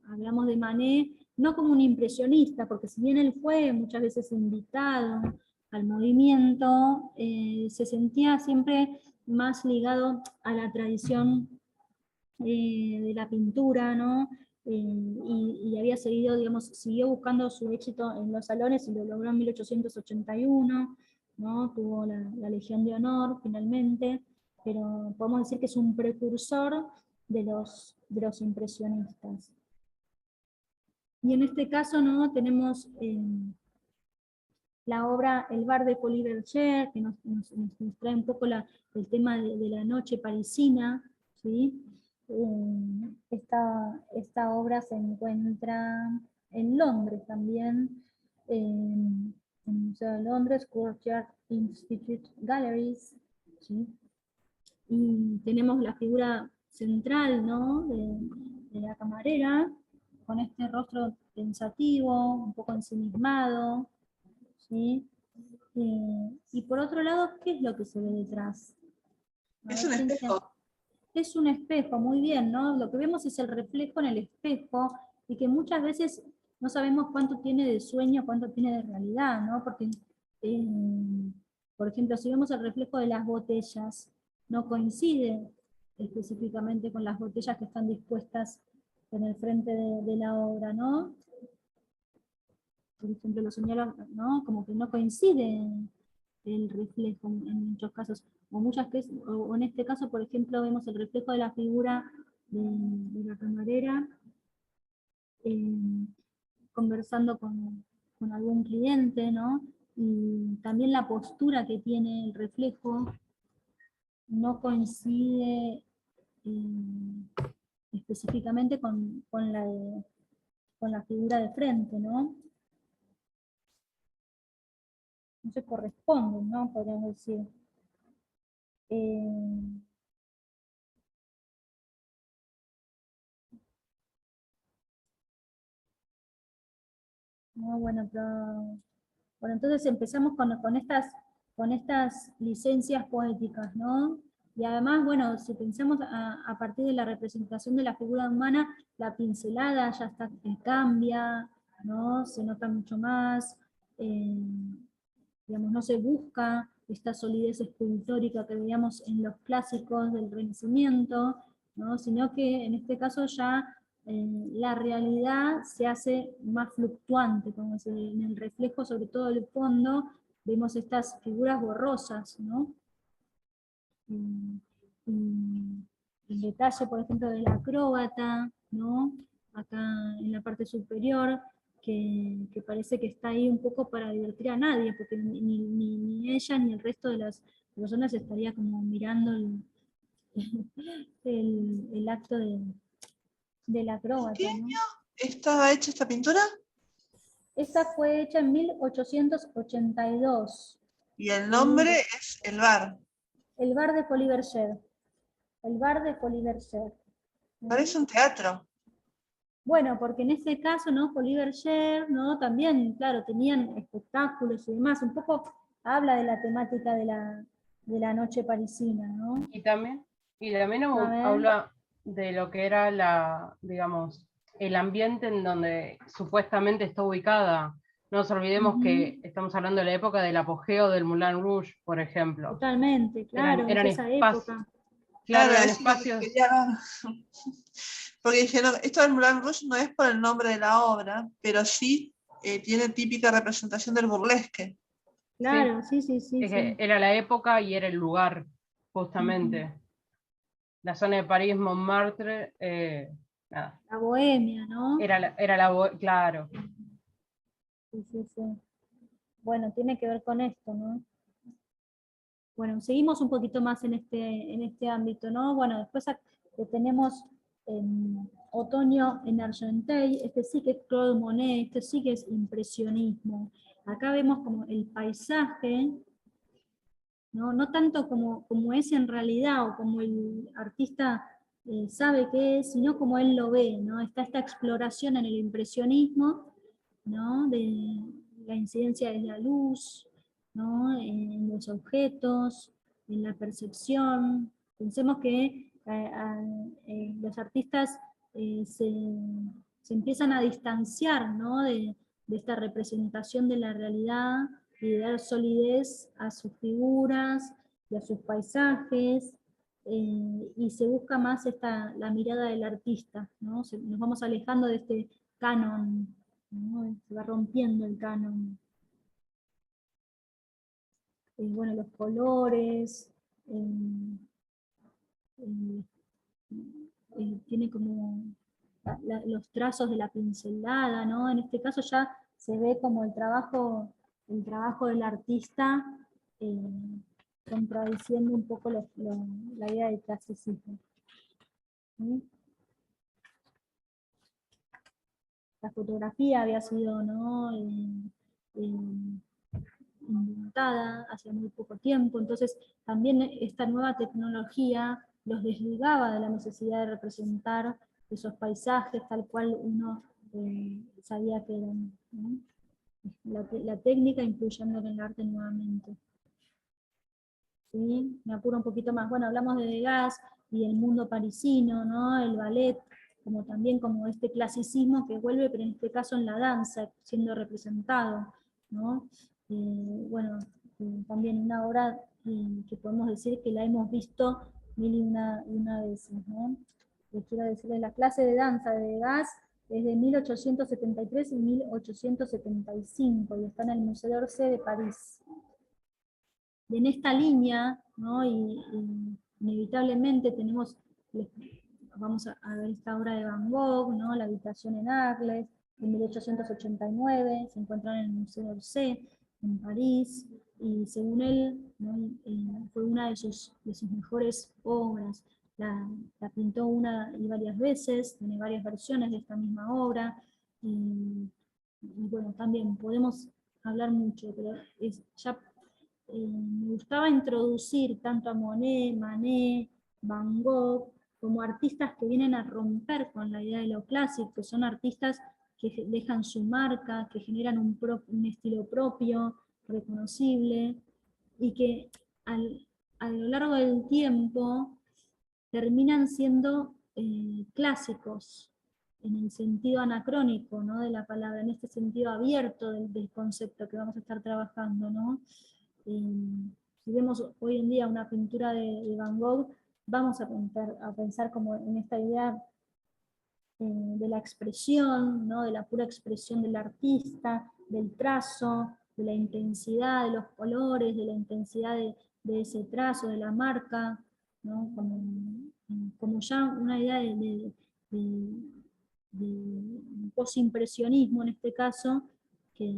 hablamos de Manet no como un impresionista, porque si bien él fue muchas veces invitado al movimiento, se sentía siempre más ligado a la tradición de la pintura, ¿no? Y había seguido, digamos, siguió buscando su éxito en los salones y lo logró en 1881, ¿no? Tuvo la Legión de Honor finalmente, pero podemos decir que es un precursor de los impresionistas. Y en este caso, ¿no? Tenemos la obra El bar de Paul Berger, que nos trae un poco el tema de la noche parisina, ¿sí? Esta obra se encuentra en Londres también, en el Museo de Londres, Courtyard Institute Galleries, ¿sí? Y tenemos la figura central, ¿no? de la camarera, con este rostro pensativo, un poco ensimismado, ¿sí? Y por otro lado, ¿qué es lo que se ve detrás? Es un espejo. Es un espejo, muy bien, ¿no? Lo que vemos es el reflejo en el espejo, y que muchas veces no sabemos cuánto tiene de sueño, cuánto tiene de realidad, ¿no? Porque, por ejemplo, si vemos el reflejo de las botellas, no coincide específicamente con las botellas que están dispuestas en el frente de la obra, ¿no? Por ejemplo, lo señalo, ¿no? Como que no coincide el reflejo en muchos casos. O en este caso, por ejemplo, vemos el reflejo de la figura de la camarera conversando con algún cliente, ¿no? Y también la postura que tiene el reflejo no coincide específicamente con la figura de frente, ¿no? No se corresponden, ¿no? Podríamos decir. No, bueno, entonces empezamos con estas licencias poéticas, ¿no? Y además, bueno, si pensamos a partir de la representación de la figura humana, la pincelada ya cambia, ¿no? Se nota mucho más, digamos, no se busca esta solidez escultórica que veíamos en los clásicos del Renacimiento, ¿no? Sino que en este caso ya la realidad se hace más fluctuante, como en el reflejo, sobre todo del fondo, vemos estas figuras borrosas, ¿no? El detalle, por ejemplo, del acróbata, ¿no? Acá en la parte superior, que parece que está ahí un poco para divertir a nadie, porque ni ella ni el resto de las personas estaría como mirando el acto del acróbata, ¿Qué ¿no? año estaba hecha esta pintura? Esta fue hecha en 1882. Y el nombre es El bar. El bar de Paul Berger. El bar de Paul Berger. Parece un teatro. Bueno, porque en este caso, ¿no? Paul Berger, ¿no? También, claro, tenían espectáculos y demás. Un poco habla de la temática de la noche parisina, ¿no? Y también A ver. habla de lo que era digamos, el ambiente en donde supuestamente está ubicada. No nos olvidemos que estamos hablando de la época del apogeo del Moulin Rouge, por ejemplo. Totalmente, claro, Eran es esa espacios, época. claro, eran eso es lo que espacios. quería ver. Porque dijeron, esto del Moulin Rouge no es por el nombre de la obra, pero sí tiene típica representación del burlesque. Claro, sí. Era la época y era el lugar, justamente. La zona de París, Montmartre, nada. La bohemia, ¿no? Claro. Sí. Bueno, tiene que ver con esto, ¿no? Bueno, seguimos un poquito más en este ámbito, ¿no? Bueno, después tenemos Otoño en Argenteuil, este sí que es Claude Monet, este sí que es impresionismo. Acá vemos como el paisaje, ¿no? No tanto como es en realidad, o como el artista sabe que es, sino como él lo ve, ¿no? Está esta exploración en el impresionismo, ¿no? De la incidencia de la luz, ¿no? En los objetos, en la percepción. Pensemos que los artistas se empiezan a distanciar, ¿no? de esta representación de la realidad y de dar solidez a sus figuras y a sus paisajes, y se busca más la mirada del artista, ¿no? Nos vamos alejando de este canon, ¿no? Se va rompiendo el canon. Bueno, los colores, tiene como los trazos de la pincelada, ¿no? En este caso ya se ve como el trabajo el trabajo del artista, contradiciendo un poco la idea del clasicismo. ¿Sí? La fotografía había sido, ¿no?, inventada hace muy poco tiempo, entonces también esta nueva tecnología los desligaba de la necesidad de representar esos paisajes tal cual uno sabía que eran, ¿no? La técnica influyendo en el arte nuevamente. ¿Sí? Me apuro un poquito más. Bueno, hablamos de Degas y el mundo parisino, ¿no? El ballet, como también como este clasicismo que vuelve, pero en este caso en la danza, siendo representado, ¿no? Bueno, también una obra que podemos decir que la hemos visto mil y una veces, ¿no? Les quiero decirles, la clase de danza de Degas es de 1873 y 1875, y está en el Museo d'Orsay de París. Y en esta línea, ¿no?, y inevitablemente tenemos, vamos a ver esta obra de Van Gogh, ¿no?, La habitación en Arles, de 1889, se encuentra en el Museo d'Orsay, en París, y según él, ¿no?, fue una de sus mejores obras. La pintó una y varias veces, tiene varias versiones de esta misma obra, y bueno, también podemos hablar mucho, pero me gustaba introducir tanto a Monet, Manet, Van Gogh, como artistas que vienen a romper con la idea de lo clásico, que son artistas que dejan su marca, que generan un estilo propio, reconocible, y que a lo largo del tiempo terminan siendo clásicos, en el sentido anacrónico, ¿no?, de la palabra, en este sentido abierto del concepto que vamos a estar trabajando, ¿no? Si vemos hoy en día una pintura de Van Gogh, vamos a pensar como en esta idea de la expresión, ¿no?, de la pura expresión del artista, del trazo, de la intensidad de los colores, de la intensidad de ese trazo, de la marca, ¿no?, como ya una idea de posimpresionismo en este caso, que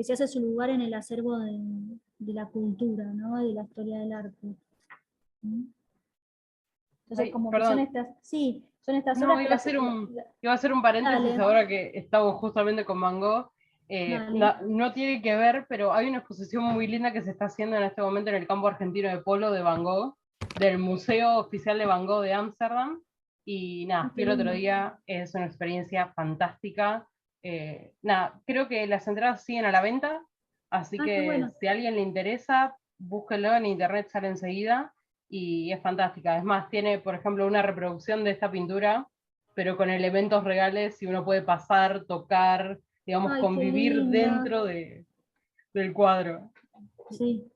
se hace su lugar en el acervo de la cultura, ¿no?, de la historia del arte. Entonces, Ay, como perdón. que son estas No, obras iba a hacer un paréntesis. Dale. Ahora que estamos justamente con Van Gogh. Dale. No tiene que ver, pero hay una exposición muy linda que se está haciendo en este momento en el campo argentino de polo de Van Gogh, del Museo Oficial de Van Gogh de Ámsterdam. Y nada, fui el otro día, es una experiencia fantástica. Creo que las entradas siguen a la venta, así que bueno. si a alguien le interesa, búsquenlo en internet, sale enseguida. Y es fantástica. Es más, tiene, por ejemplo, una reproducción de esta pintura, pero con elementos reales, y uno puede pasar, tocar, digamos, convivir dentro del cuadro. Sí.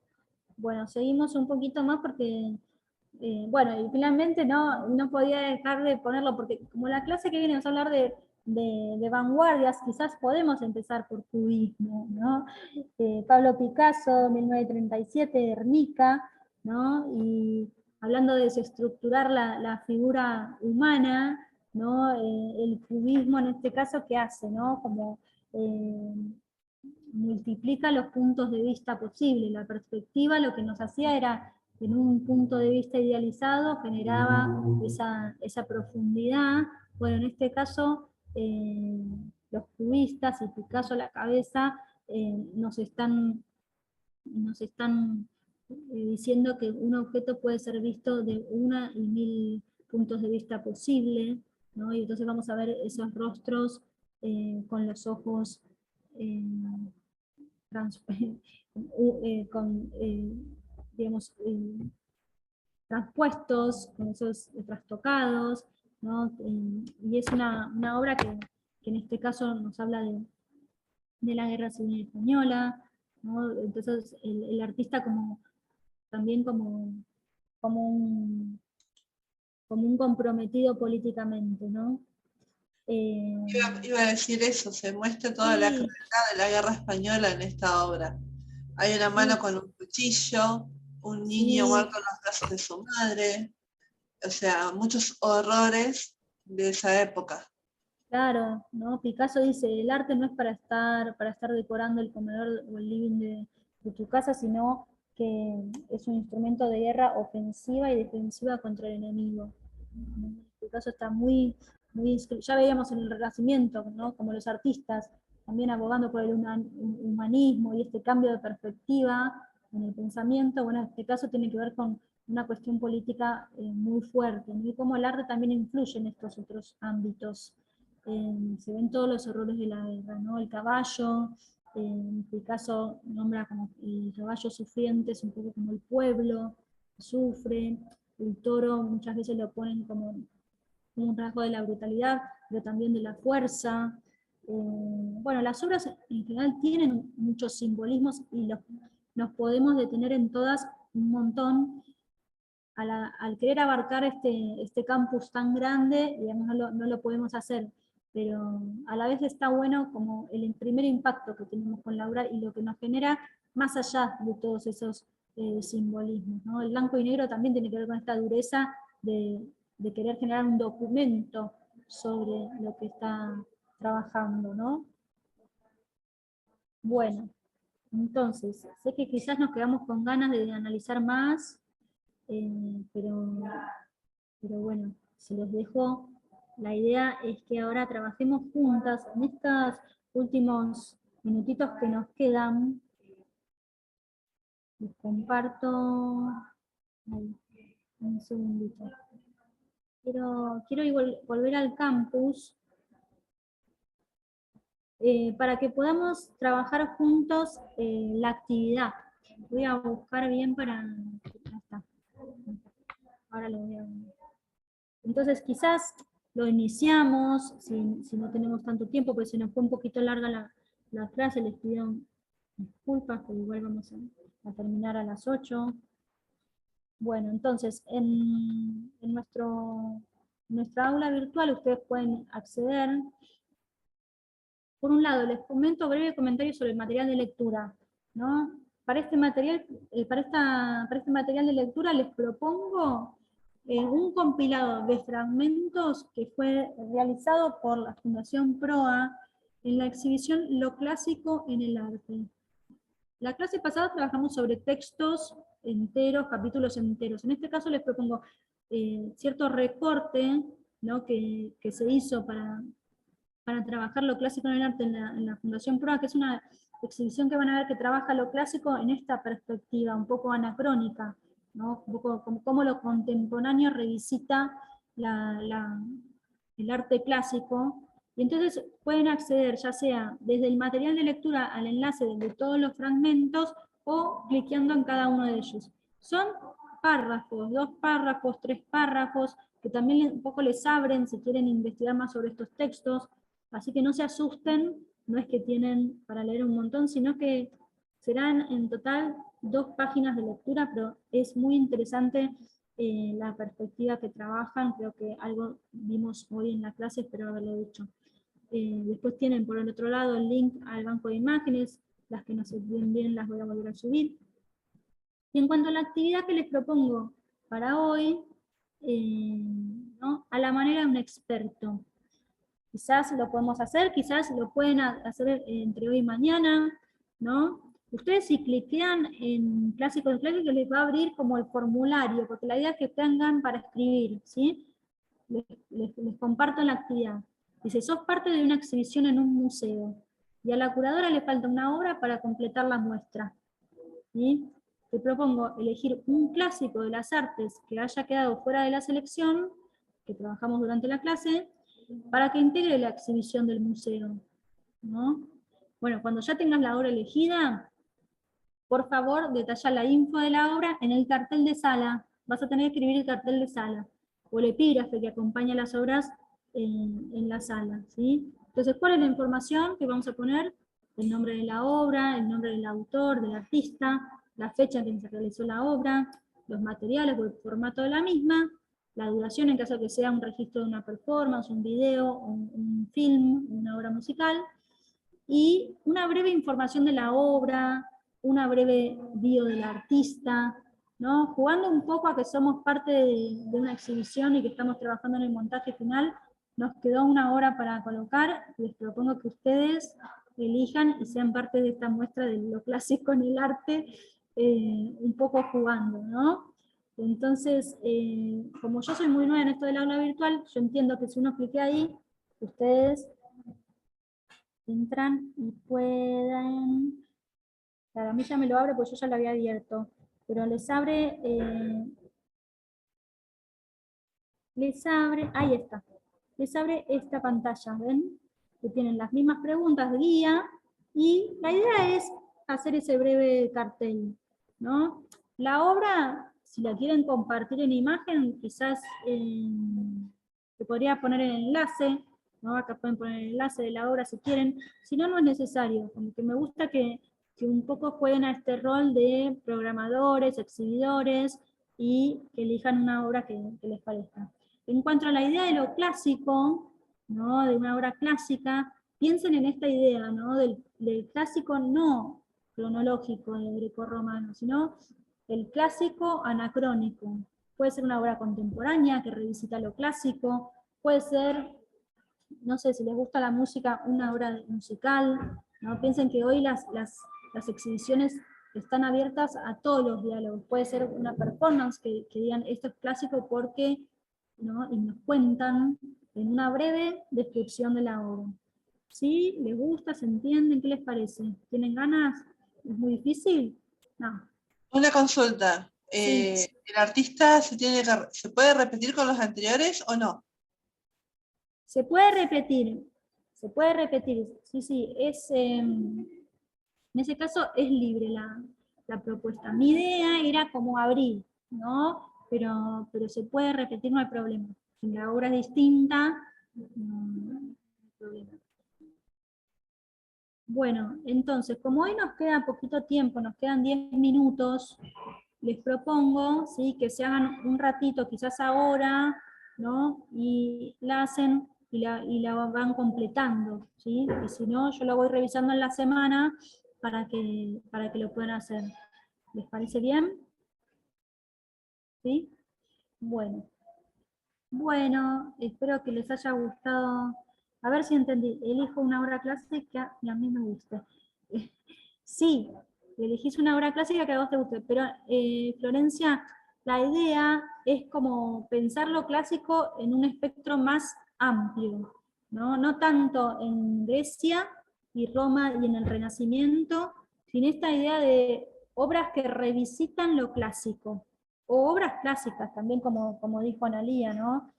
Bueno, seguimos un poquito más porque, bueno, y finalmente no podía dejar de ponerlo, porque como la clase que viene vamos a hablar de vanguardias, quizás podemos empezar por cubismo, ¿no? Pablo Picasso, 1937, Guernica, ¿no? Y hablando de desestructurar la figura humana, ¿no? El cubismo en este caso, ¿qué hace? ¿No? Como multiplica los puntos de vista posibles. La perspectiva lo que nos hacía era, en un punto de vista idealizado, generaba esa profundidad. Bueno, en este caso, los cubistas y Picasso a la cabeza nos están diciendo que un objeto puede ser visto de una y mil puntos de vista posible, ¿no? Y entonces vamos a ver esos rostros con los ojos digamos, transpuestos, con esos trastocados, ¿no? Y es una obra que en este caso nos habla de la Guerra Civil Española, ¿no? Entonces el artista también como un comprometido políticamente, ¿no? Iba a decir eso, se muestra toda la crueldad de la guerra española en esta obra. Hay una mano con un cuchillo, un niño muerto en los brazos de su madre, o sea, muchos horrores de esa época. Claro, ¿no? Picasso dice, el arte no es para estar decorando el comedor o el living de tu casa, sino que es un instrumento de guerra ofensiva y defensiva contra el enemigo. Picasso está muy ya veíamos en el Renacimiento, ¿no? Como los artistas, también abogando por el humanismo y este cambio de perspectiva en el pensamiento. Bueno, en este caso tiene que ver con una cuestión política muy fuerte, ¿no? Y cómo el arte también influye en estos otros ámbitos. Se ven todos los horrores de la guerra, ¿no? El caballo, Picasso nombra como el caballo sufriente, es un poco como el pueblo que sufre. El toro muchas veces lo ponen como un rasgo de la brutalidad, pero también de la fuerza. Bueno, las obras en general tienen muchos simbolismos y nos podemos detener en todas un montón. Al querer abarcar este campus tan grande, digamos, no lo podemos hacer, pero a la vez está bueno como el primer impacto que tenemos con la obra y lo que nos genera más allá de todos esos simbolismos, ¿no? El blanco y negro también tiene que ver con esta dureza de querer generar un documento sobre lo que está trabajando, ¿no? Bueno, entonces, sé que quizás nos quedamos con ganas de analizar más, pero bueno, se los dejo. La idea es que ahora trabajemos juntas en estos últimos minutitos que nos quedan. Les comparto. Ahí, un segundito. Quiero volver al campus para que podamos trabajar juntos la actividad. Voy a buscar bien para... Ya está. Ahora lo voy a ver. Entonces quizás lo iniciamos, si no tenemos tanto tiempo, porque se nos fue un poquito larga la clase, les pido disculpas, pero igual vamos a terminar a las 8. Bueno, entonces, en nuestra aula virtual ustedes pueden acceder. Por un lado, les comento breve comentario sobre el material de lectura, ¿no? Para este material, para este material de lectura les propongo un compilado de fragmentos que fue realizado por la Fundación PROA en la exhibición Lo Clásico en el Arte. La clase pasada trabajamos sobre textos enteros, capítulos enteros. En este caso les propongo cierto recorte, ¿no? que se hizo para trabajar lo clásico en el arte en la Fundación PROA, que es una exhibición que van a ver que trabaja lo clásico en esta perspectiva, un poco anacrónica, ¿no? Un poco como cómo lo contemporáneo revisita el arte clásico, y entonces pueden acceder ya sea desde el material de lectura al enlace de todos los fragmentos, o cliqueando en cada uno de ellos. Son párrafos, 2 párrafos, 3 párrafos, que también un poco les abren si quieren investigar más sobre estos textos, así que no se asusten, no es que tienen para leer un montón, sino que serán en total 2 páginas de lectura, pero es muy interesante la perspectiva que trabajan, creo que algo vimos hoy en la clase, espero haberlo dicho. Después tienen por el otro lado el link al banco de imágenes, las que no se ven bien las voy a volver a subir. Y en cuanto a la actividad que les propongo para hoy, ¿no? A la manera de un experto. Quizás lo podemos hacer, quizás lo pueden hacer entre hoy y mañana, ¿no? Ustedes si cliquean en Clásicos Clásicos les va a abrir como el formulario, porque la idea es que tengan para escribir, ¿sí? Les comparto la actividad. Dice, sos parte de una exhibición en un museo, y a la curadora le falta una obra para completar la muestra. ¿Sí? Te propongo elegir un clásico de las artes que haya quedado fuera de la selección, que trabajamos durante la clase, para que integre la exhibición del museo, ¿no? Bueno, cuando ya tengas la obra elegida, por favor, detalla la info de la obra en el cartel de sala. Vas a tener que escribir el cartel de sala, o el epígrafe que acompaña las obras en la sala, ¿sí? Entonces, ¿cuál es la información que vamos a poner? El nombre de la obra, el nombre del autor, del artista, la fecha en que se realizó la obra, los materiales o el formato de la misma, la duración en caso de que sea un registro de una performance, un video, un film, una obra musical, y una breve información de la obra, una breve bio del artista, ¿no? Jugando un poco a que somos parte de una exhibición y que estamos trabajando en el montaje final, nos quedó una hora para colocar. Les propongo que ustedes elijan y sean parte de esta muestra de lo clásico en el arte, un poco jugando, ¿no? Entonces, como yo soy muy nueva en esto del aula virtual, yo entiendo que si uno clique ahí, ustedes entran y pueden... Claro, a mí ya me lo abre porque yo ya lo había abierto, pero les abre, ahí está, les abre esta pantalla, ¿ven? Que tienen las mismas preguntas de guía, y la idea es hacer ese breve cartel, ¿no? La obra, si la quieren compartir en imagen, quizás se podría poner el enlace, ¿no? Acá pueden poner el enlace de la obra si quieren, si no, no es necesario, como que me gusta que un poco jueguen a este rol de programadores, exhibidores, y que elijan una obra que les parezca. En cuanto a la idea de lo clásico, ¿no? De una obra clásica, piensen en esta idea, ¿no? Del clásico no cronológico del grecorromano, sino el clásico anacrónico. Puede ser una obra contemporánea que revisita lo clásico, puede ser, no sé, si les gusta la música, una obra musical, ¿no? Piensen que hoy las exhibiciones están abiertas a todos los diálogos. Puede ser una performance que digan esto es clásico porque, ¿no? Y nos cuentan en una breve descripción de la obra. ¿Sí? ¿Les gusta? ¿Se entienden? ¿Qué les parece? ¿Tienen ganas? ¿Es muy difícil? No. Una consulta. Sí. ¿El artista se puede repetir con los anteriores o no? Se puede repetir, sí, en ese caso es libre la propuesta. Mi idea era como abrir, ¿no? Pero se puede repetir, no hay problema. Si la obra es distinta, no hay problema. Bueno, entonces, como hoy nos queda poquito tiempo, nos quedan 10 minutos, les propongo, ¿sí? Que se hagan un ratito, quizás ahora, ¿no? Y la hacen y la van completando, ¿sí? Y si no, yo lo voy revisando en la semana para que lo puedan hacer. ¿Les parece bien? ¿Sí? Bueno. Bueno, espero que les haya gustado. A ver si entendí. Elijo una obra clásica y a mí me gusta. Sí, elegís una obra clásica que a vos te guste, pero Florencia, la idea es como pensar lo clásico en un espectro más amplio, ¿no? No tanto en Grecia y Roma y en el Renacimiento, sino esta idea de obras que revisitan lo clásico, o obras clásicas también, como dijo Analía, ¿no?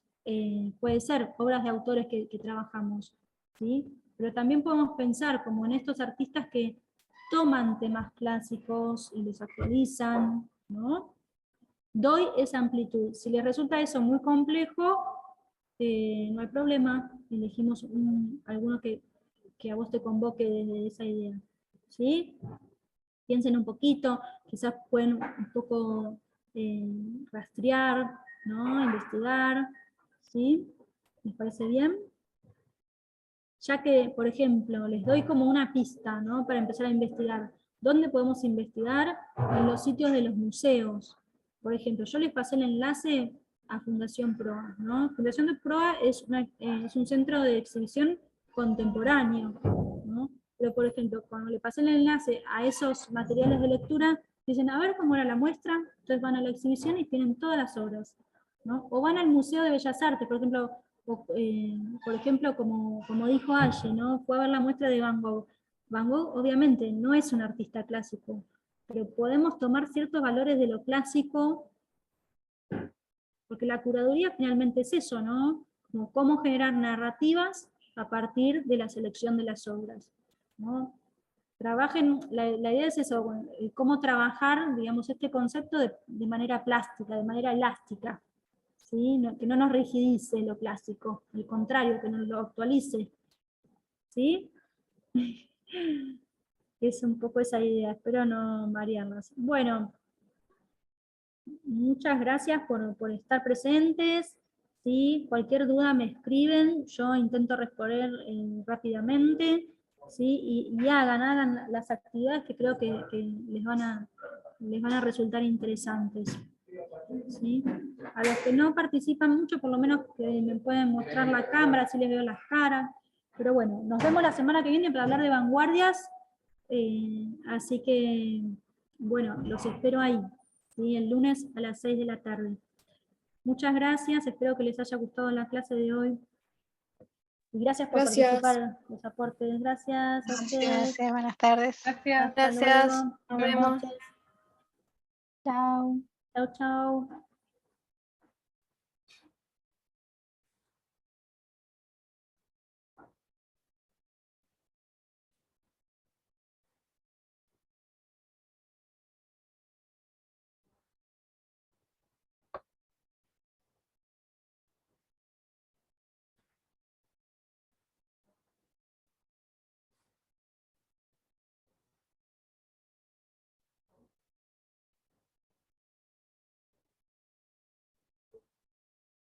Puede ser obras de autores que trabajamos, ¿sí? Pero también podemos pensar como en estos artistas que toman temas clásicos y los actualizan, ¿no? Doy esa amplitud. Si les resulta eso muy complejo, no hay problema, elegimos alguno que a vos te convoque desde esa idea, ¿sí? Piensen un poquito, quizás pueden un poco rastrear, ¿no? Investigar, ¿sí? ¿Les parece bien? Ya que, por ejemplo, les doy como una pista, ¿no? Para empezar a investigar. ¿Dónde podemos investigar? En los sitios de los museos. Por ejemplo, yo les pasé el enlace a Fundación Proa, ¿no? Fundación Proa es un centro de exhibición contemporáneo, ¿no? Pero, por ejemplo, cuando le pasé el enlace a esos materiales de lectura, dicen, a ver cómo era la muestra, entonces van a la exhibición y tienen todas las obras, ¿no? O van al Museo de Bellas Artes, por ejemplo, como dijo Aye, ¿no? Fue a ver la muestra de Van Gogh. Van Gogh, obviamente, no es un artista clásico, pero podemos tomar ciertos valores de lo clásico, porque la curaduría finalmente es eso, ¿no? Como cómo generar narrativas a partir de la selección de las obras, ¿no? Trabajen, la idea es eso, cómo trabajar, digamos, este concepto de manera plástica, de manera elástica, ¿sí? Que no nos rigidice lo clásico, al contrario, que nos lo actualice, ¿sí? Es un poco esa idea, espero no marearlas. Bueno, muchas gracias por estar presentes, ¿sí? Cualquier duda me escriben, yo intento responder rápidamente, ¿sí? Y hagan las actividades que creo que les van a resultar interesantes. ¿sí? A los que no participan mucho, por lo menos que me pueden mostrar la cámara, así les veo las caras. Pero bueno, nos vemos la semana que viene para hablar de vanguardias. Así que, bueno, los espero ahí, ¿sí? El lunes a las 6 de la tarde. Muchas gracias, espero que les haya gustado la clase de hoy. Y gracias por participar, los aportes. Gracias a ustedes. Gracias, buenas tardes. Gracias. Hasta Gracias. luego. Nos vemos. Chao. Chao, chao.